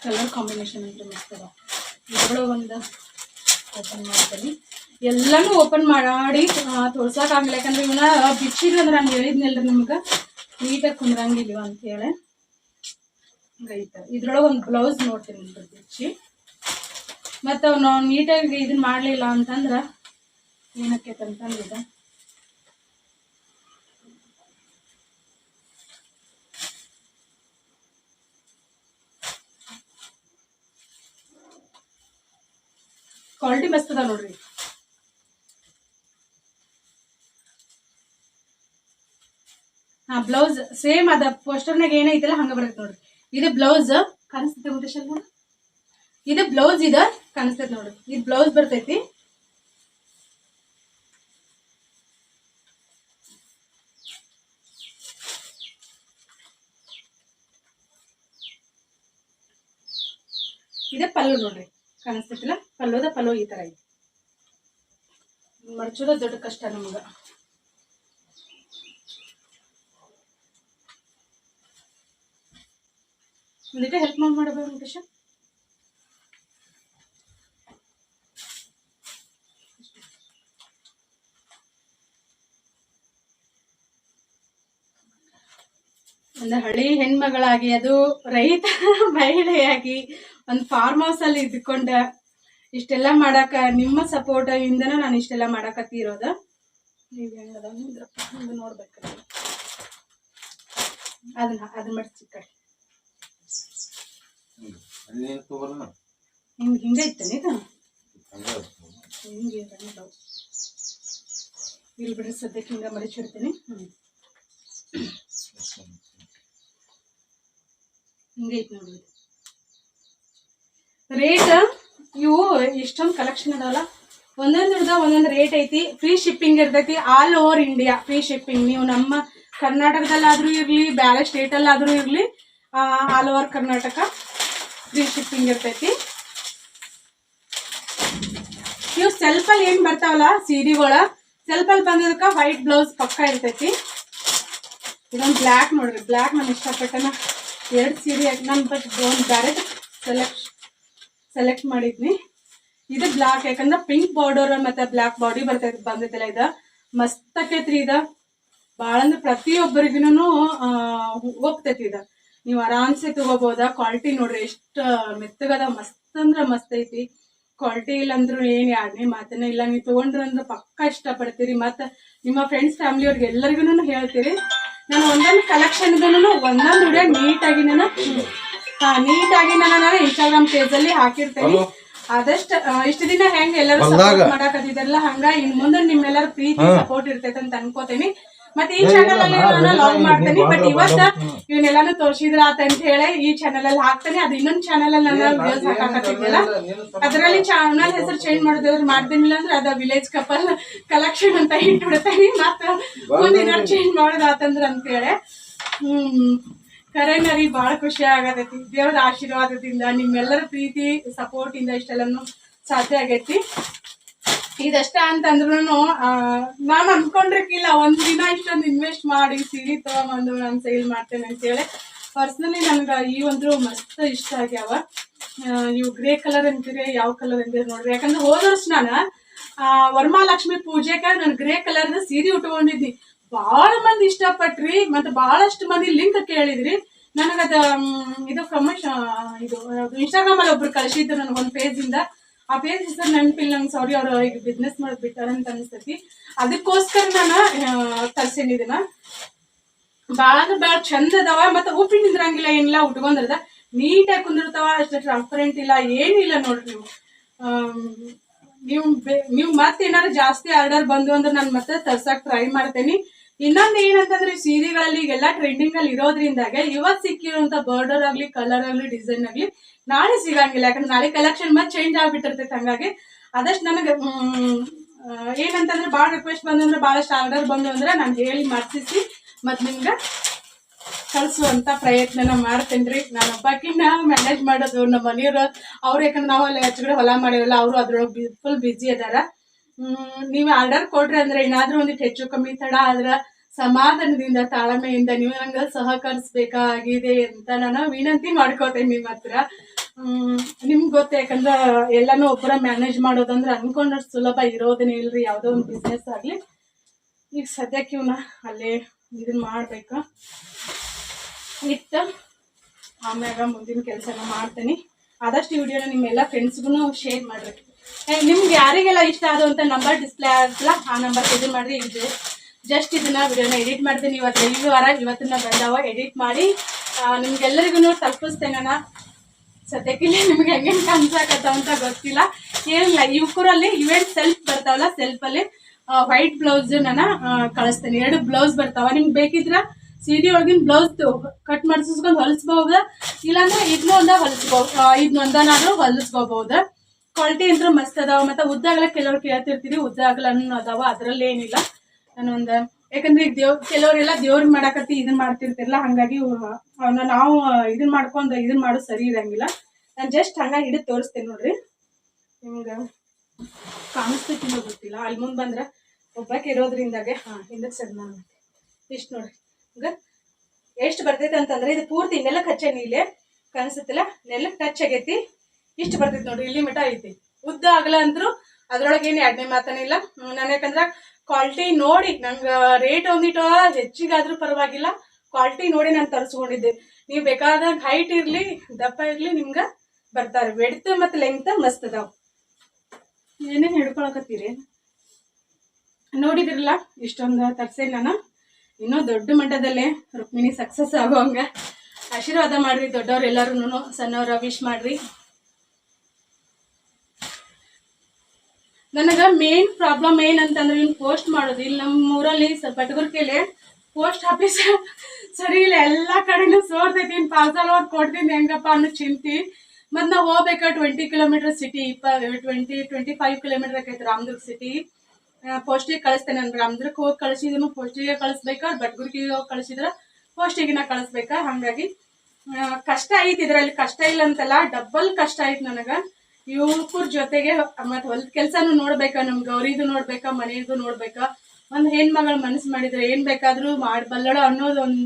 ಕಲರ್ ಕಾಂಬಿನೇಷನ್ ಅಂತ ಮಸ್ತ್ ಅದ. ಇದ್ರೊಳಗೆ ಒಂದು ಓಪನ್ ಮಾಡ್ತೀನಿ. ಎಲ್ಲನೂ ಓಪನ್ ಮಾಡಿ ತೋರ್ಸೋಕ್ಕಾಗಲ್ಲ, ಯಾಕಂದ್ರೆ ಇವನ್ನ ಬಿಚ್ಚಿದ್ರೆ ಅಂದ್ರೆ ನಾನು ಹೇಳಿದ್ನಲ್ರಿ ನಿಮ್ಗೆ ನೀಟಾಗಿ ಕುಂದ್ರಂಗಿಲ್ವ ಅಂತೇಳಿ. ಐತೆ ಇದ್ರೊಳಗೆ ಒಂದು ಬ್ಲೌಸ್ ನೋಡ್ತೀನಿ ನಿಮ್ಗೆ ಬಿಚ್ಚಿ. ಮತ್ತು ನಾವು ನೀಟಾಗಿ ಇದನ್ನ ಮಾಡಲಿಲ್ಲ ಅಂತಂದ್ರೆ ಏನಕ್ಕೆ ಅಂತಂದಿದೆ. ಕ್ವಾಲಿಟಿ ಮಸ್ತ್ ಅದ ನೋಡ್ರಿ. ಬ್ಲೌಸ್ ಸೇಮ್ ಅದ, ಪೋಸ್ಟರ್ನಾಗ ಏನೈತಲ್ಲ ಹಂಗ ಬರ್ತೈತೆ ನೋಡ್ರಿ. ಇದು ಬ್ಲೌಸ್ ಕಾಣಿಸ್ತೈತೆ ಮುಟೇಶಲ್ ನೋಡ, ಇದು ಬ್ಲೌಸ್ ಇದೆ ಕಾಣಿಸ್ತೈತೆ ನೋಡ್ರಿ. ಇದು ಬ್ಲೌಸ್ ಬರ್ತೈತಿ. ಇದೆ ಪಲ್ಲು ನೋಡ್ರಿ, ಕಾಣಿಸ್ತೈತಿಲ್ಲ? ಪಲ್ಲು ಈ ತರ ಐತಿ. ಮಡ್ಚೋದ ದೊಡ್ಡ ಕಷ್ಟ ನಮ್ಗೆ. ಒಂದಿಟ್ಟೆ ಹೆಲ್ಪ್ ಮಾಡಬೇಕು ವೆಂಕಟೇಶ. ಒಂದು ಹಳ್ಳಿ ಹೆಣ್ಮಗಳಾಗಿ, ಅದು ರೈತ ಮಹಿಳೆಯಾಗಿ ಒಂದು ಫಾರ್ಮ್ ಹೌಸ್ ಅಲ್ಲಿ ಇದ್ಕೊಂಡ ಇಷ್ಟೆಲ್ಲ ಮಾಡಾಕ ನಿಮ್ಮ ಸಪೋರ್ಟ್ ಇಂದನ ನಾನು ಇಷ್ಟೆಲ್ಲ ಮಾಡಾಕತ್ತಿರೋದ. ನೀವು ಹೆಂಗದ ನೋಡ್ಬೇಕು. ಅದನ್ನ ಮಡ್ಚಿ ಕಡೆ ಹಿಂಗೆ ಇತ್ತಾನೆ ಇದು ಹಿಂಗೆ ಇಲ್ಲಿ ಬಿಡ್ರಿ ಸದ್ಯಕ್ಕೆ ಹಿಂಗೆ ಮಡಿಚಿಡ್ತೀನಿ. ಹಿಂಗೆ ಐತಿ ನೋಡಿ. ರೇಟ್ ಇವು ಇಷ್ಟೊಂದು ಕಲೆಕ್ಷನ್ ಅದಾವಲ್ಲ, ಒಂದೊಂದು ರೇಟ್ ಐತಿ. ಫ್ರೀ ಶಿಪ್ಪಿಂಗ್ ಇರ್ತೈತಿ all over India. Free shipping ನೀವು ನಮ್ಮ ಕರ್ನಾಟಕದಲ್ಲಾದ್ರೂ ಇರ್ಲಿ, ಬೇರೆ ಸ್ಟೇಟಲ್ಲಾದ್ರೂ ಇರ್ಲಿ, all over Karnataka free shipping ಇರ್ತೈತಿ. ಇವು ಸೆಲ್ಫಲ್ಲಿ ಏನ್ ಬರ್ತಾವಲ್ಲ ಸೀರೆಗಳ, ಸೆಲ್ಫಲ್ಲಿ ಬಂದಿದ್ದಕ್ಕ ವೈಟ್ ಬ್ಲೌಸ್ ಪಕ್ಕ ಇರ್ತೈತಿ. ಇದೊಂದು ಬ್ಲ್ಯಾಕ್ ನೋಡ್ರಿ, ಬ್ಲ್ಯಾಕ್ ನಾನು ಇಷ್ಟಪಟ್ಟನ. 2 ಸೀರೆ ನಾನು ಒಂದು ಬೇರೆ ಸೆಲೆಕ್ಟ್ ಮಾಡಿದ್ನಿ. ಇದು ಬ್ಲ್ಯಾಕ್, ಯಾಕಂದ್ರೆ ಪಿಂಕ್ ಬಾರ್ಡರ್ ಮತ್ತೆ ಬ್ಲ್ಯಾಕ್ ಬಾಡಿ ಬಂದೈತಲ್ಲ, ಇದು ಮಸ್ತ್ ಆಕೈತ್ರಿ. ಇದು ಭಾಳ ಅಂದ್ರೆ ಪ್ರತಿಯೊಬ್ಬರಿಗೂ ಹೋಗ್ತೈತಿ. ಇದು ನೀವು ಆರಾಮ್ಸೆ ತಗೋಬಹುದ. ಕ್ವಾಲಿಟಿ ನೋಡ್ರಿ ಎಷ್ಟು ಮೆತ್ತಗದ, ಮಸ್ತ್ ಅಂದ್ರೆ ಮಸ್ತ್ ಐತಿ. ಕ್ವಾಲಿಟಿ ಇಲ್ಲ ಅಂದ್ರೂ ಏನು ಯಾರನೇ ಮಾತನ್ನ ಇಲ್ಲ. ನೀವು ತೊಗೊಂಡ್ರೆ ಅಂದ್ರೆ ಪಕ್ಕ ಇಷ್ಟಪಡ್ತೀರಿ. ಮತ್ತು ನಿಮ್ಮ ಫ್ರೆಂಡ್ಸ್ ಫ್ಯಾಮಿಲಿ ಅವ್ರಿಗೆ ಎಲ್ಲರಿಗೂ ಹೇಳ್ತೀರಿ. ನಾನು ಒಂದೊಂದು ಕಲೆಕ್ಷನ್ ಒಂದೊಂದು ವಿಡಿಯೋ ನೀಟಾಗಿ ನಾನು ಇನ್ಸ್ಟಾಗ್ರಾಮ್ ಪೇಜಲ್ಲಿ ಹಾಕಿರ್ತೇನೆ. ಆದಷ್ಟು ಇಷ್ಟು ದಿನ ಹೆಂಗ್ ಎಲ್ಲರೂ ಸಪೋರ್ಟ್ ಮಾಡಾಕತ್ತಿದಾರಲ್ಲ, ಹಂಗ ಇನ್ ಮುಂದೆ ನಿಮ್ಮೆಲ್ಲರ ಪ್ರೀತಿ ಸಪೋರ್ಟ್ ಇರ್ತೈತೆ ಅಂತ ಅನ್ಕೋತೇನಿ. ಮತ್ತೆ ಈ ಚಾನಲ್ ಅಲ್ಲಿ ನಾನು ಲಾಗ್ ಮಾಡ್ತೇನೆ. ಬಟ್ ಇವತ್ತ ಇವನ್ನೆಲ್ಲಾನು ತೋರ್ಸಿದ್ರ ಅಂತ ಹೇಳಿ ಈ ಚಾನಲ್ ಅಲ್ಲಿ ಹಾಕ್ತೇನೆ. ಅದು ಇನ್ನೊಂದು ಚಾನಲ್ ಅಲ್ಲಿ ನಾನು ವಿಡಿಯೋಸ್ ಹಾಕಾಕತ್ತಿದ್ದೆಲ್ಲ, ಅದರಲ್ಲಿ ಚಾನಲ್ ಹೆಸರು ಚೇಂಜ್ ಮಾಡೋದಾದ್ರೆ ಮಾಡ್ತೇನಿಲ್ಲ ಅಂದ್ರೆ ಅದ ವಿಲೇಜ್ ಕಪಲ್ ಕಲೆಕ್ಷನ್ ಅಂತ ಇಟ್ಬಿಡ್ತೇನೆ. ಮತ್ತ ಮುಂದಿನ ಚೇಂಜ್ ಮಾಡೋದಾತಂದ್ರ ಅಂತ ಹೇಳಿ. ಕರೆನರಿ ಭಾಳ ಖುಷಿ ಆಗತೈತಿ. ದೇವ್ರ ಆಶೀರ್ವಾದದಿಂದ ನಿಮ್ಮೆಲ್ಲರ ಪ್ರೀತಿ ಸಪೋರ್ಟ್ ಇಂದ ಇಷ್ಟೆಲ್ಲನು ಸಾಧ್ಯ ಆಗೈತಿ. ಇದಷ್ಟ ಅಂತಂದ್ರೂ ನಾನು ಅನ್ಕೊಂಡಿರ್ಕಿಲ್ಲ ಒಂದ್ ದಿನ ಇಷ್ಟೊಂದು ಇನ್ವೆಸ್ಟ್ ಮಾಡಿ ಸೀರೆ ತಗೊಂಬಂದು ನಾನು ಸೇಲ್ ಮಾಡ್ತೇನೆ ಅಂತೇಳಿ. ಪರ್ಸನಲಿ ನನ್ಗೆ ಈ ಒಂದು ಮಸ್ತ್ ಇಷ್ಟ ಆಗ್ಯಾವ. ಇವು ಗ್ರೇ ಕಲರ್ ಅಂತೀರಿ, ಯಾವ ಕಲರ್ ಅಂತೀರಿ ನೋಡ್ರಿ. ಯಾಕಂದ್ರೆ ಹೋದ ವರ್ಷ ನಾನು ವರಮಹಾಲಕ್ಷ್ಮಿ ಪೂಜೆಗೆ ನಾನು ಗ್ರೇ ಕಲರ್ ಸೀರೆ ಉಟ್ಕೊಂಡಿದ್ನಿ. ಭಾಳ ಮಂದಿ ಇಷ್ಟಪಟ್ರಿ, ಮತ್ತೆ ಬಹಳಷ್ಟು ಮಂದಿ ಲಿಂಕ್ ಕೇಳಿದ್ರಿ. ನನಗದ ಇದು ಇದು ಇನ್ಸ್ಟಾಗ್ರಾಮ್ ಅಲ್ಲಿ ಒಬ್ರು ಕಳಿಸಿದ್ರು ನನಗೊಂದು ಪೇಜ್ ಇಂದ. ಆ ಪೇಜ್ ಹೆಸರು ನೆನಪಿಲ್ಲ ನಂಗೆ, ಸಾರಿ. ಅವ್ರು ಈಗ ಬಿಸ್ನೆಸ್ ಮಾಡೋದು ಬಿಟ್ಟಾರಂತ ಅನಿಸ್ತೈತಿ. ಅದಕ್ಕೋಸ್ಕರ ನಾನು ತರ್ಸೇನಿ. ಇದನ್ನ ಭಾಳ ಅಂದ್ರೆ ಭಾಳ ಚಂದ ಅದಾವ. ಮತ್ತೆ ಉಪ್ಪಿ ನಿಂದ್ರಂಗಿಲ್ಲ, ಏನಿಲ್ಲ. ಉಟ್ಕೊಂಡ್ರದ ನೀಟಾಗಿ ಕುಂದಿರ್ತಾವ. ಅಷ್ಟು ಟ್ರಾನ್ಸ್ಪರೆಂಟ್ ಇಲ್ಲ, ಏನಿಲ್ಲ ನೋಡ್ರಿ. ನೀವು ಮತ್ತೆ ಏನಾದ್ರು ಜಾಸ್ತಿ ಆರ್ಡರ್ ಬಂದು ಅಂದ್ರೆ ನಾನು ಮತ್ತೆ ತರ್ಸಕ್ ಟ್ರೈ ಮಾಡ್ತೇನೆ. ಇನ್ನೊಂದು ಏನಂತಂದ್ರೆ ಸೀರೆಗಳಲ್ಲಿ ಈಗೆಲ್ಲ ಟ್ರೆಂಡಿಂಗ್ ಅಲ್ಲಿ ಇರೋದ್ರಿಂದಾಗೆ ಇವತ್ತು ಸಿಕ್ಕಿರುವಂತ ಬಾರ್ಡರ್ ಆಗ್ಲಿ, ಕಲರ್ ಆಗ್ಲಿ, ಡಿಸೈನ್ ಆಗ್ಲಿ ನಾಳೆ ಸಿಗಂಗಿಲ್ಲ. ಯಾಕಂದ್ರೆ ನಾಳೆ ಕಲೆಕ್ಷನ್ ಮತ್ತೆ ಚೇಂಜ್ ಆಗ್ಬಿಟ್ಟಿರ್ತೈತೆ. ಹಂಗಾಗಿ ಆದಷ್ಟು ನನಗೆ ಏನಂತಂದ್ರೆ ಭಾಳ ರಿಕ್ವೆಸ್ಟ್ ಬಂದು ಅಂದ್ರೆ, ಭಾಳಷ್ಟು ಆರ್ಡರ್ ಬಂದು ಅಂದ್ರೆ ನಾನು ಹೇಳಿ ಮಾಡ್ತಿಸಿ ಮತ್ತು ನಿಮ್ಗೆ ಕಳಿಸುವಂತ ಪ್ರಯತ್ನ ಮಾಡ್ತೇನ್ರಿ. ನಾನು ಒಬ್ಬಾಕಿನ ಮ್ಯಾನೇಜ್ ಮಾಡೋದು. ನಮ್ಮ ಮನೆಯವ್ರು ಅವ್ರು, ಯಾಕಂದ್ರೆ ನಾವು ಅಲ್ಲಿ ಹೆಚ್ಚುಗಡೆ ಹೊಲ ಮಾಡಿವಲ್ಲ, ಅವರು ಅದ್ರೊಳಗೆ ಫುಲ್ ಬಿಜಿ ಅದಾರ. ನೀವು ಆರ್ಡರ್ ಕೊಡ್ರಿ ಅಂದ್ರೆ ಏನಾದ್ರೂ ಒಂದಿಟ್ಟು ಹೆಚ್ಚು ಕಮ್ಮಿ ತಡ ಆದ್ರ ಸಮಾಧಾನದಿಂದ ತಾಳ್ಮೆಯಿಂದ ನೀವು ನಂಗೆ ಸಹಕರಿಸ್ಬೇಕಾಗಿದೆ ಅಂತ ನಾನು ವಿನಂತಿ ಮಾಡ್ಕೋತೇನೆ ನಿಮ್ಮ ಹತ್ರ. ನಿಮ್ಗೆ ಗೊತ್ತ, ಯಾಕಂದ್ರೆ ಎಲ್ಲಾನು ಒಬ್ಬರ ಮ್ಯಾನೇಜ್ ಮಾಡೋದಂದ್ರೆ ಅನ್ಕೊಂಡಷ್ಟು ಸುಲಭ ಇರೋದನ್ನೇ ಇಲ್ರಿ ಯಾವುದೋ ಒಂದು ಬಿಸ್ನೆಸ್ ಆಗಲಿ. ಈಗ ಸದ್ಯಕ್ಕೆ ಇವನ್ನ ಅಲ್ಲೇ ಇದನ್ನ ಮಾಡ್ಬೇಕು ಇತ್ತು. ಆಮ್ಯಾಗ ಮುಂದಿನ ಕೆಲಸನ ಮಾಡ್ತೀನಿ. ಆದಷ್ಟು ಈ ವಿಡಿಯೋನ ನಿಮ್ಮೆಲ್ಲ ಫ್ರೆಂಡ್ಸ್ಗೂ ಶೇರ್ ಮಾಡ್ರಿ. ನಿಮ್ಗೆ ಯಾರಿಗೆಲ್ಲ ಇಷ್ಟ ಆದಂಥ ನಂಬರ್ ಡಿಸ್ಪ್ಲೇ ಆಗಲ್ಲ, ಆ ನಂಬರ್ ಇದು ಮಾಡಿರಿ. ಇದು ಜಸ್ಟ್ ಇದನ್ನ ವಿಡಿಯೋನ ಎಡಿಟ್ ಮಾಡ್ತೀನಿ. ಇವತ್ತು ರವಿವಾರ, ಇವತ್ತನ್ನ ಬಂದಾವ ಎಡಿಟ್ ಮಾಡಿ ನಿಮ್ಗೆಲ್ಲರಿಗೂ ತಲುಪಿಸ್ತೇನೆ. ನಾನು ಸದ್ಯಕ್ಕೆ ನಿಮ್ಗೆ ಹೆಂಗೆ ಕಾಣಿಸಾಕತ್ತಾವ ಅಂತ ಗೊತ್ತಿಲ್ಲ, ಏನಿಲ್ಲ. ಇವಕೂರಲ್ಲಿ ಇವೆಂಟ್ ಸೆಲ್ಫ್ ಬರ್ತಾವಲ್ಲ, ಸೆಲ್ಫಲ್ಲಿ ವೈಟ್ ಬ್ಲೌಸ್ ನಾನು ಕಳಿಸ್ತೇನೆ. 2 ಬ್ಲೌಸ್ ಬರ್ತಾವ. ನಿಮ್ಗೆ ಬೇಕಿದ್ರ ಸೀರೆ ಒಳಗಿನ ಬ್ಲೌಸ್ ಕಟ್ ಮಾಡಿಸ್ಕೊಂಡು ಹೊಲಿಸ್ಬಹುದ, ಇಲ್ಲಾಂದ್ರೆ ಇದನ್ನೂ ಒಂದ ಹೊಲಿಸ್ಬಹುದು. ಇದನ್ನೊಂದನಾದ್ರೂ ಹೊಲಿಸ್ಕೋಬಹುದು. ಕ್ವಾಲಿಟಿ ಅಂದ್ರೆ ಮಸ್ತ್ ಅದಾವ. ಮತ್ತೆ ಉದ್ದಾಗಲ ಕೆಲವ್ರು ಕೇಳ್ತಿರ್ತೀರಿ, ಉದ್ದಾಗಲೂ ಅದಾವ, ಅದ್ರಲ್ಲಿ ಏನಿಲ್ಲ. ನಾನೊಂದು ಯಾಕಂದ್ರೆ ಈಗ ಕೆಲವರೆಲ್ಲ ದೇವ್ರಿಗೆ ಮಾಡಾಕತ್ತಿ ಇದನ್ನ ಮಾಡ್ತಿರ್ತಿರಲ್ಲ, ಹಂಗಾಗಿ ಅವನ್ನ ನಾವು ಇದನ್ನ ಮಾಡ್ಕೊಂಡು ಇದನ್ನ ಮಾಡೋದು ಸರಿ ಇರಂಗಿಲ್ಲ. ನಾನು ಜಸ್ಟ್ ಹಂಗಾಗಿ ಹಿಡಿದು ತೋರಿಸ್ತೇನೆ ನೋಡ್ರಿ ನಿಮ್ಗೆ. ಕಾಣಿಸ್ತೈತಿಲ್ಲ ಗೊತ್ತಿಲ್ಲ. ಅಲ್ಲಿ ಮುಂದೆ ಬಂದ್ರೆ ಒಬ್ಬಾಕೆ ಇರೋದ್ರಿಂದಾಗೆ ಹಿಂದಕ್ಕೆ ಸರಿ ನಾನು ಇಷ್ಟು ನೋಡ್ರಿ. ಈಗ ಎಷ್ಟು ಬರ್ತೈತೆ ಅಂತಂದ್ರೆ ಇದು ಪೂರ್ತಿ ನೆಲಕ್ಕೆ ಹಚ್ಚೇನಿ. ಇಲ್ಲೇ ಕಾಣಿಸುತ್ತಿಲ್ಲ, ನೆಲಕ್ಕೆ ಟಚ್ ಆಗೈತಿ. ಇಷ್ಟು ಬರ್ತೈತಿ ನೋಡ್ರಿ, ಇಲ್ಲಿ ಮಟ ಐತಿ. ಉದ್ದ ಆಗಲ್ಲ ಅಂದ್ರು ಅದ್ರೊಳಗೆ ಏನು ಎರಡನೇ ಮಾತನಿಲ್ಲ. ನಾನು ಯಾಕಂದ್ರೆ ಕ್ವಾಲಿಟಿ ನೋಡಿ ನಂಗೆ ರೇಟ್ ಒಂದಿಟ್ಟು ಹೆಚ್ಚಿಗಾದ್ರೂ ಪರವಾಗಿಲ್ಲ, ಕ್ವಾಲಿಟಿ ನೋಡಿ ನಾನು ತರಿಸ್ಕೊಂಡಿದ್ದೆ. ನೀವು ಬೇಕಾದಾಗ ಹೈಟ್ ಇರಲಿ ದಪ್ಪ ಇರಲಿ ನಿಮ್ಗೆ ಬರ್ತಾರೆ. ವೆಡ್ತ್ ಮತ್ತು ಲೆಂತ್ ಮಸ್ತ್ ಅದಾವ. ಏನೇನು ಹಿಡ್ಕೊಳಕತ್ತೀರಿ ನೋಡಿದಿರಲ್ಲ, ಇಷ್ಟೊಂದು ತರ್ಸೇನಿ ನಾನು. ಇನ್ನೂ ದೊಡ್ಡ ಮಟ್ಟದಲ್ಲೇ ರುಕ್ಮಿಣಿ ಸಕ್ಸಸ್ ಆಗೋಂಗ ಆಶೀರ್ವಾದ ಮಾಡ್ರಿ ದೊಡ್ಡವ್ರು ಎಲ್ಲರೂ, ಸಣ್ಣವ್ರ ವಿಶ್ ಮಾಡ್ರಿ. ನನಗೆ ಮೇನ್ ಪ್ರಾಬ್ಲಮ್ ಏನಂತಂದ್ರೆ ಇವ್ನು ಪೋಸ್ಟ್ ಮಾಡೋದು. ಇಲ್ಲಿ ನಮ್ಮ ಊರಲ್ಲಿ ಬಟಗುರ್ಕೆಲೆ ಪೋಸ್ಟ್ ಆಫೀಸ್ ಸರಿ ಇಲ್ಲ, ಎಲ್ಲ ಕಡೆನೂ ಸೋರ್ತೈತಿ. ಇನ್ನು ಪಾರ್ಸಲ್ ಅವ್ರು ಕೊಡ್ತೀನಿ ಹೆಂಗಪ್ಪ ಅನ್ನೋ ಚಿಂತೆ. ಮತ್ತು ನಾವು ಹೋಗ್ಬೇಕಾ 20 ಕಿಲೋಮೀಟರ್ ಸಿಟಿ, 25 ಕಿಲೋಮೀಟರ್ ಆಕೈತೆ ರಾಮದುರ್ಗ ಸಿಟಿ. ಪೋಸ್ಟಿಗೆ ಕಳಿಸ್ತೇನೆ. ನಾನು ರಾಮದುರ್ಗಕ್ಕೆ ಹೋಗಿ ಕಳಿಸಿದ್ರು ಪೋಸ್ಟಿಗೆ ಕಳಿಸ್ಬೇಕಾ, ಬಟಗುರ್ಕಿಗೆ ಹೋಗಿ ಕಳಿಸಿದ್ರೆ ಪೋಸ್ಟಿಗೆ ನಾ ಕಳಿಸ್ಬೇಕಾ. ಹಾಗಾಗಿ ಕಷ್ಟ ಐತಿ ಇದರಲ್ಲಿ. ಕಷ್ಟ ಇಲ್ಲ ಅಂತಲ್ಲ, ಡಬಲ್ ಕಷ್ಟ ಐತಿ ನನಗೆ. ಇವ್ರ ಜೊತೆಗೆ ಮತ್ತು ಹೊಲದ ಕೆಲಸನೂ ನೋಡ್ಬೇಕಾ, ನಮ್ಮ ಗೌರಿದು ನೋಡ್ಬೇಕಾ, ಮನೆಯದು ನೋಡ್ಬೇಕಾ. ಒಂದು ಹೆಣ್ಮಗಳು ಮನಸ್ಸು ಮಾಡಿದ್ರೆ ಏನು ಬೇಕಾದರೂ ಮಾಡಬಲ್ಲಳು ಅನ್ನೋದು ಒಂದು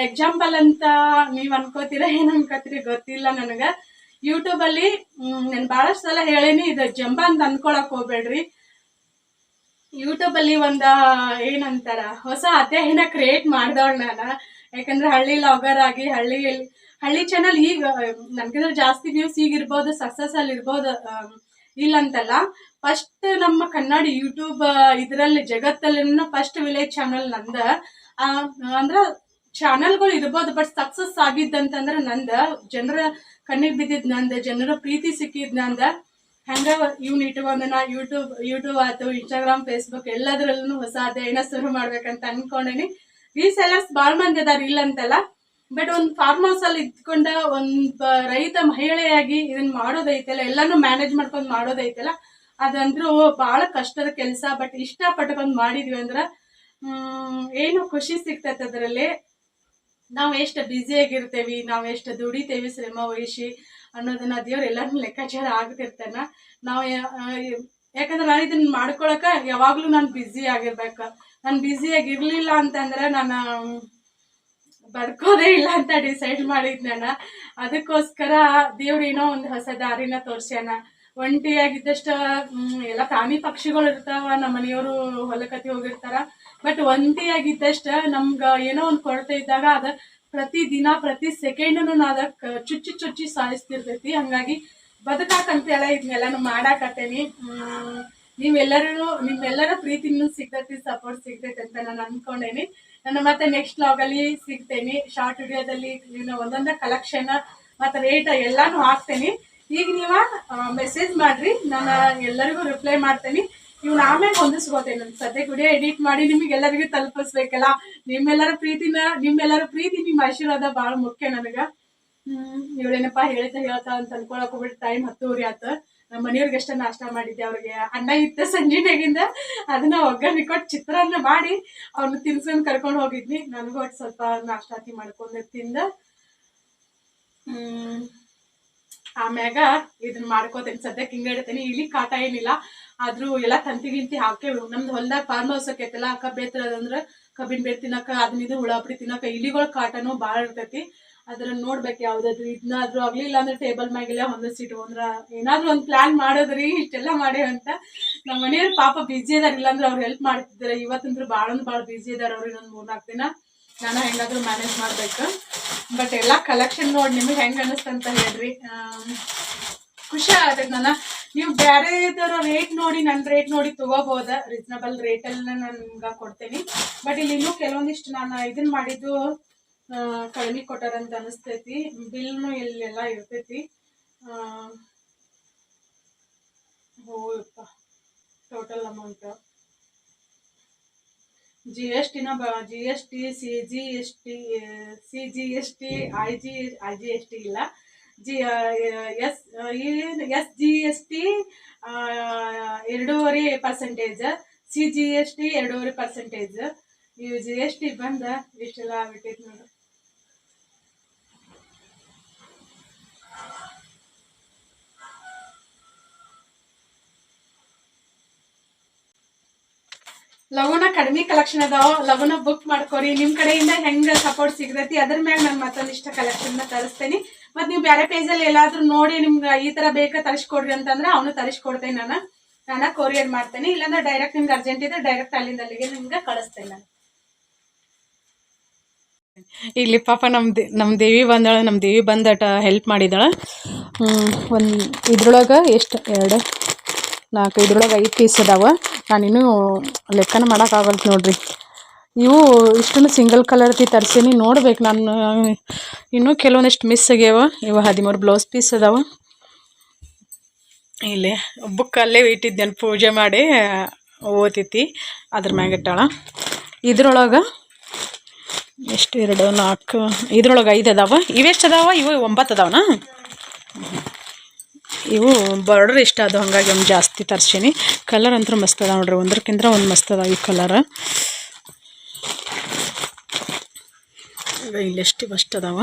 ಎಕ್ಸಾಂಪಲ್ ಅಂತ ನೀವು ಅನ್ಕೋತೀರ, ಏನು ಅನ್ಕೋತೀರಿ ಗೊತ್ತಿಲ್ಲ ನನಗೆ. ಯೂಟ್ಯೂಬಲ್ಲಿ ನಾನು ಭಾಳಷ್ಟು ಸಲ ಹೇಳೀನಿ, ಇದು ಜಂಬ ಅಂತ ಅನ್ಕೊಳಕ್ ಹೋಗ್ಬೇಡ್ರಿ. ಯೂಟ್ಯೂಬಲ್ಲಿ ಒಂದು ಏನಂತಾರ ಹೊಸ ಅಧ್ಯಾಯನ ಕ್ರಿಯೇಟ್ ಮಾಡ್ದವಳು ನಾನು. ಯಾಕಂದ್ರೆ ಹಳ್ಳಿ ಲಾಗರ್ ಆಗಿ ಹಳ್ಳಿ ಚಾನಲ್ ಈಗ ನನ್ಗಿಂತ ಜಾಸ್ತಿ ವ್ಯೂಸ್ ಈಗ ಇರ್ಬೋದು, ಸಕ್ಸಸ್ ಅಲ್ಲಿ ಇರ್ಬೋದು, ಇಲ್ಲಂತಲ್ಲ. ಫಸ್ಟ್ ನಮ್ಮ ಕನ್ನಡ ಯೂಟ್ಯೂಬ್ ಇದರಲ್ಲಿ ಜಗತ್ತಲ್ಲಿ ಫಸ್ಟ್ ವಿಲೇಜ್ ಚಾನಲ್ ನಂದ. ಅಂದ್ರೆ ಚಾನಲ್ಗಳು ಇರ್ಬೋದು, ಬಟ್ ಸಕ್ಸಸ್ ಆಗಿದ್ದಂತಂದ್ರೆ ನಂದ. ಜನರ ಕಣ್ಣಿಗೆ ಬಿದ್ದಿದ್ ನಂದ, ಜನರ ಪ್ರೀತಿ ಸಿಕ್ಕಿದ್ ನಂದ. ಹಂಗ ಇವ್ನ ಇಟ್ಕೊಂಡು ನಾ ಯೂಟ್ಯೂಬ್ ಆಯ್ತು, ಇನ್ಸ್ಟಾಗ್ರಾಮ್, ಫೇಸ್ಬುಕ್ ಎಲ್ಲದ್ರಲ್ಲೂ ಹೊಸ ಅಧ್ಯಯನ ಶುರು ಮಾಡ್ಬೇಕಂತ ಅನ್ಕೊಂಡೇನಿ. ರೀಸೆಲ್ಲರ್ಸ್ ಭಾಳ ಮಂದಿ ಅದಾರ, ಇಲ್ಲ ಅಂತಲ್ಲ. ಬಟ್ ಒಂದು ಫಾರ್ಮ್ ಹೌಸ್ ಅಲ್ಲಿ ಇದ್ಕೊಂಡ ಒಂದು ರೈತ ಮಹಿಳೆಯಾಗಿ ಇದನ್ನ ಮಾಡೋದೈತಲ್ಲ, ಎಲ್ಲಾನು ಮ್ಯಾನೇಜ್ ಮಾಡ್ಕೊಂಡು ಮಾಡೋದೈತಲ್ಲ, ಅದಂದ್ರೂ ಭಾಳ ಕಷ್ಟದ ಕೆಲಸ. ಬಟ್ ಇಷ್ಟ ಪಟ್ಕೊಂಡು ಮಾಡಿದ್ವಿ ಅಂದ್ರೆ ಏನು ಖುಷಿ ಸಿಗ್ತೈತೆ ಅದರಲ್ಲಿ. ನಾವು ಎಷ್ಟು ಬ್ಯುಸಿಯಾಗಿರ್ತೇವಿ, ನಾವು ಎಷ್ಟು ದುಡಿತೇವಿ ಶ್ರಮ ವಹಿಸಿ ಅನ್ನೋದನ್ನ ದೇವ್ರು ಎಲ್ಲಾನು ಲೆಕ್ಕಾಚಾರ ಆಗ್ತಿರ್ತಾನ. ನಾವು ಯಾಕಂದ್ರೆ ನಾನು ಇದನ್ನ ಮಾಡ್ಕೊಳಕ ಯಾವಾಗ್ಲೂ ನಾನು ಬ್ಯುಸಿ ಆಗಿರ್ಬೇಕು. ನಾನು ಬ್ಯುಸಿಯಾಗಿರ್ಲಿಲ್ಲ ಅಂತಂದ್ರೆ ನಾನು ಬದುಕೋದೇ ಇಲ್ಲ ಅಂತ ಡಿಸೈಡ್ ಮಾಡಿದ್ ನಾನು. ಅದಕ್ಕೋಸ್ಕರ ದೇವ್ರು ಏನೋ ಒಂದು ಹೊಸ ದಾರಿನ ತೋರ್ಸ್ಯಾನ. ಒಂಟಿಯಾಗಿದ್ದಷ್ಟ ಎಲ್ಲ ಪ್ರಾಣಿ ಪಕ್ಷಿಗಳು ಇರ್ತಾವ, ನಮ್ಮ ಮನೆಯವರು ಹೊಲಕತ್ತಿ ಹೋಗಿರ್ತಾರ. ಬಟ್ ಒಂಟಿಯಾಗಿದ್ದಷ್ಟ ನಮ್ಗೆ ಏನೋ ಒಂದು ಕೊರತೆ ಇದ್ದಾಗ ಅದ ಪ್ರತಿ ಸೆಕೆಂಡ್ನು ಅದಕ್ಕೆ ಚುಚ್ಚಿ ಸಾಯಿಸ್ತಿರ್ತೈತಿ. ಹಂಗಾಗಿ ಬದುಕಾಕಂತೆಲ್ಲ ಇದನ್ನೆಲ್ಲಾನು ಮಾಡಾಕತ್ತೇನಿ. ನಿಮ್ಮೆಲ್ಲರ ಪ್ರೀತಿನೂ ಸಿಗ್ತೈತಿ, ಸಪೋರ್ಟ್ ಸಿಗ್ತೈತಿ ಅಂತ ನಾನು ಅನ್ಕೊಂಡೇನಿ. ನಾನು ಮತ್ತೆ ನೆಕ್ಸ್ಟ್ ವ್ಲಾಗಲ್ಲಿ ಸಿಗ್ತೇನೆ. ಶಾರ್ಟ್ ವಿಡಿಯೋದಲ್ಲಿ ಒಂದೊಂದ ಕಲೆಕ್ಷನ್ ಮತ್ತು ರೇಟ್ ಎಲ್ಲಾನು ಹಾಕ್ತೇನೆ. ಈಗ ನೀವು ಮೆಸೇಜ್ ಮಾಡ್ರಿ, ನಾನು ಎಲ್ಲರಿಗೂ ರಿಪ್ಲೈ ಮಾಡ್ತೇನೆ. ಇವ್ನ ಆಮೇಲೆ ಹೊಂದಿಸ್ಕೋತೇನೆ. ನಾನು ಸದ್ಯಕ್ಕೆ ವಿಡಿಯೋ ಎಡಿಟ್ ಮಾಡಿ ನಿಮಗೆಲ್ಲರಿಗೂ ತಲುಪಿಸ್ಬೇಕಲ್ಲ. ನಿಮ್ಮೆಲ್ಲರ ಪ್ರೀತಿ, ನಿಮ್ಮ ಆಶೀರ್ವಾದ ಭಾಳ ಮುಖ್ಯ ನನಗೆ. ಇವಳೇನಪ್ಪ ಹೇಳ್ತಾ ಅಂತ ಅನ್ಕೊಳಕ್ ಹೋಗ್ಬಿಟ್ಟು ಟೈಮ್ 10:30 ಆಯ್ತು. ನಮ್ಮ ಮನೆಯವ್ರಿಗೆ ಅಷ್ಟೇ ನಾಷ್ಟ ಮಾಡಿದ್ದೆ. ಅವ್ರಿಗೆ ಅನ್ನ ಇತ್ತು ಸಂಜೆನಾಗಿಂದ, ಅದನ್ನ ಒಗ್ಗರಣೆ ಕೊಟ್ಟು ಚಿತ್ರಾನ್ನ ಮಾಡಿ ಅವ್ರನ್ನ ತಿನ್ಸ್ಕೊಂಡು ಕರ್ಕೊಂಡು ಹೋಗಿದ್ನಿ. ನನಗೂ ಒಟ್ಟು ಸ್ವಲ್ಪ ನಾಷ್ಟಾತಿ ಮಾಡ್ಕೊಂಡು ತಿಂದ ಆಮ್ಯಾಗ ಇದನ್ನ ಮಾಡ್ಕೋತೇನೆ. ಸದ್ಯಕ್ಕೆ ಹಿಂಗೆ ಇಡ್ತೇನೆ. ಇಲ್ಲಿ ಕಾಟ ಏನಿಲ್ಲ, ಆದ್ರೂ ಎಲ್ಲ ತಂತಿ ಹಾಕೇವು. ನಮ್ದು ಹೊಲ್ದಾಗ ಫಾರ್ಮ್ ಹೌಸ್ ಆಕೈತಲ್ಲ, ಕಬ್ಬು ಎತ್ತರದಂದ್ರೆ ಕಬ್ಬಿನ ಬೇರ್ ತಿನ್ನಕ, ಅದನ್ನಿದು ಹುಳಾಪುರಿ ತಿನ್ನಕ ಇಲಿಗಳ ಕಾಟನೂ ಭಾಳ ಇರ್ತೈತಿ. ಅದ್ರನ್ನ ನೋಡ್ಬೇಕು ಯಾವ್ದಾದ್ರು ಇದನ್ನಾದ್ರೂ ಆಗ್ಲಿಲ್ಲ ಅಂದ್ರೆ ಟೇಬಲ್ ಮ್ಯಾಗೆಲ್ಲ ಹೊಂದಿಸಿಟ್ಟು ಅಂದ್ರೆ ಏನಾದ್ರು ಒಂದು ಪ್ಲಾನ್ ಮಾಡೋದ್ರಿ. ಇಷ್ಟೆಲ್ಲ ಮಾಡೇವಂತ ನಮ್ಮ ಮನೆಯವ್ರು ಪಾಪ ಬಿಜಿ ಅದಾರ, ಇಲ್ಲಾಂದ್ರೆ ಅವ್ರು ಹೆಲ್ಪ್ ಮಾಡ್ತಿದ್ದಾರೆ. ಇವತ್ತಂದ್ರೆ ಭಾಳ ಬಿಜಿ ಇದಾರ ಅವ್ರು. ಇನ್ನೊಂದು 3-4 ದಿನ ನಾನು ಹೆಂಗಾದ್ರೂ ಮ್ಯಾನೇಜ್ ಮಾಡ್ಬೇಕು. ಬಟ್ ಎಲ್ಲ ಕಲೆಕ್ಷನ್ ನೋಡಿ ನಿಮಗೆ ಹೆಂಗೆ ಅನ್ನಿಸ್ತಂತ ಹೇಳ್ರಿ. ಖುಷಿ ಆಗತ್ತೆ. ನೀವು ಬೇರೆ ಇದ್ದವ್ರ ರೇಟ್ ನೋಡಿ ನನ್ನ ರೇಟ್ ನೋಡಿ ತಗೋಬೋದ. ರೀಸನಬಲ್ ರೇಟಲ್ಲಿ ನಾನು ನಿಮ್ಗೆ ಕೊಡ್ತೇನೆ. ಬಟ್ ಇಲ್ಲಿ ಇನ್ನೂ ಕೆಲವೊಂದಿಷ್ಟು ನಾನು ಇದನ್ನ ಮಾಡಿದ್ದು ಕಡಿಮೆ ಕೊಟ್ಟಾರಂತ ಅನಿಸ್ತೈತಿ. ಬಿಲ್ನು ಇಲ್ಲೆಲ್ಲ ಇರ್ತೈತಿ. ಹೋಯಪ್ಪ total amount GST CGST IGST ಇಲ್ಲ, SGST 2.5%, CGST 2.5%. ಇವು GST ಬಂದ ಇಷ್ಟೆಲ್ಲ ಆಗ್ಬಿಟ್ಟೈತಿ ನೋಡ್ರಿ. ಲಗುನ ಕಡಿಮೆ ಕಲೆಕ್ಷನ್ ಅದಾವ, ಲಗುನ ಬುಕ್ ಮಾಡ್ಕೊರಿ. ನಿಮ್ ಕಡೆಯಿಂದ ಹೆಂಗ ಸಪೋರ್ಟ್ ಸಿಗತೈತಿ ಅದ್ರ ಮ್ಯಾಗ ನಾನು ಮತ್ತೊಂದಿಷ್ಟ ಕಲೆಕ್ಷನ್ ತರಿಸ್ತೇನೆ. ಮತ್ ನೀವು ಬೇರೆ ಪೇಜ್ ಅಲ್ಲಿ ಎಲ್ಲಾದ್ರೂ ನೋಡಿ ನಿಮ್ಗೆ ಈ ತರ ಬೇಕಾ ತರಿಸ್ಕೊಡ್ರಿ ಅಂತಂದ್ರೆ ಅವನು ತರಿಸ್ಕೊಡ್ತೇನೆ. ನಾನು ಕೊರಿಯರ್ ಮಾಡ್ತೇನೆ. ಇಲ್ಲಾಂದ್ರೆ ಡೈರೆಕ್ಟ್ ನಿಮ್ಗೆ ಅರ್ಜೆಂಟ್ ಇದ್ರೆ ಡೈರೆಕ್ಟ್ ಅಲ್ಲಿಗೆ ನಿಮ್ಗೆ ಕಳಿಸ್ತೇನೆ ನಾನು. ಇಲ್ಲಿ ಪಾಪ ನಮ್ಮ ದೇವಿ ಬಂದಾಳ. ನಮ್ಮ ದೇವಿ ಬಂದಟ ಹೆಲ್ಪ್ ಮಾಡಿದಾಳ. ಒಂದು ಇದ್ರೊಳಗೆ ಎಷ್ಟು 2 4 ಇದ್ರೊಳಗೆ 5 ಪೀಸ್ ಅದಾವ. ನಾನಿನ್ನೂ ಲೆಕ್ಕನ ಮಾಡೋಕ್ಕಾಗಲ್ತು ನೋಡ್ರಿ. ಇವು ಇಷ್ಟನ್ನು ಸಿಂಗಲ್ ಕಲರ್ತಿ ತರಿಸೀನಿ. ನೋಡ್ಬೇಕು ನಾನು, ಇನ್ನೂ ಕೆಲವೊಂದಿಷ್ಟು ಮಿಸ್ ಆಗ್ಯಾವ. ಇವು 13 ಬ್ಲೌಸ್ ಪೀಸ್ ಅದಾವ. ಇಲ್ಲಿ ಬುಕ್ ಅಲ್ಲೇ ಇಟ್ಟಿದ್ದೇನೆ, ಪೂಜೆ ಮಾಡಿ ಓದೈತಿ ಅದ್ರ ಮ್ಯಾಗ ಇಟ್ಟಾಳ. ಇದ್ರೊಳಗೆ ಎಷ್ಟು 2 4 ಇದ್ರೊಳಗೆ 5 ಅದಾವ. ಇವೆಷ್ಟು ಅದಾವ? ಇವು 9 ಅದಾವನಾ? ಇವು ಬಾರ್ಡರ್ ಇಷ್ಟ ಅದು, ಹಾಗಾಗಿ ಒಂದು ಜಾಸ್ತಿ ತರ್ಸೀನಿ. ಕಲರ್ ಅಂತೂ ಮಸ್ತ್ ಅದಾವ ನೋಡ್ರಿ, ಒಂದಕ್ಕಿಂತ ಒಂದು ಮಸ್ತ್ ಅದಾವ ಈ ಕಲರ್. ಇಲ್ಲೆಷ್ಟು ಅಷ್ಟು ಅದಾವ.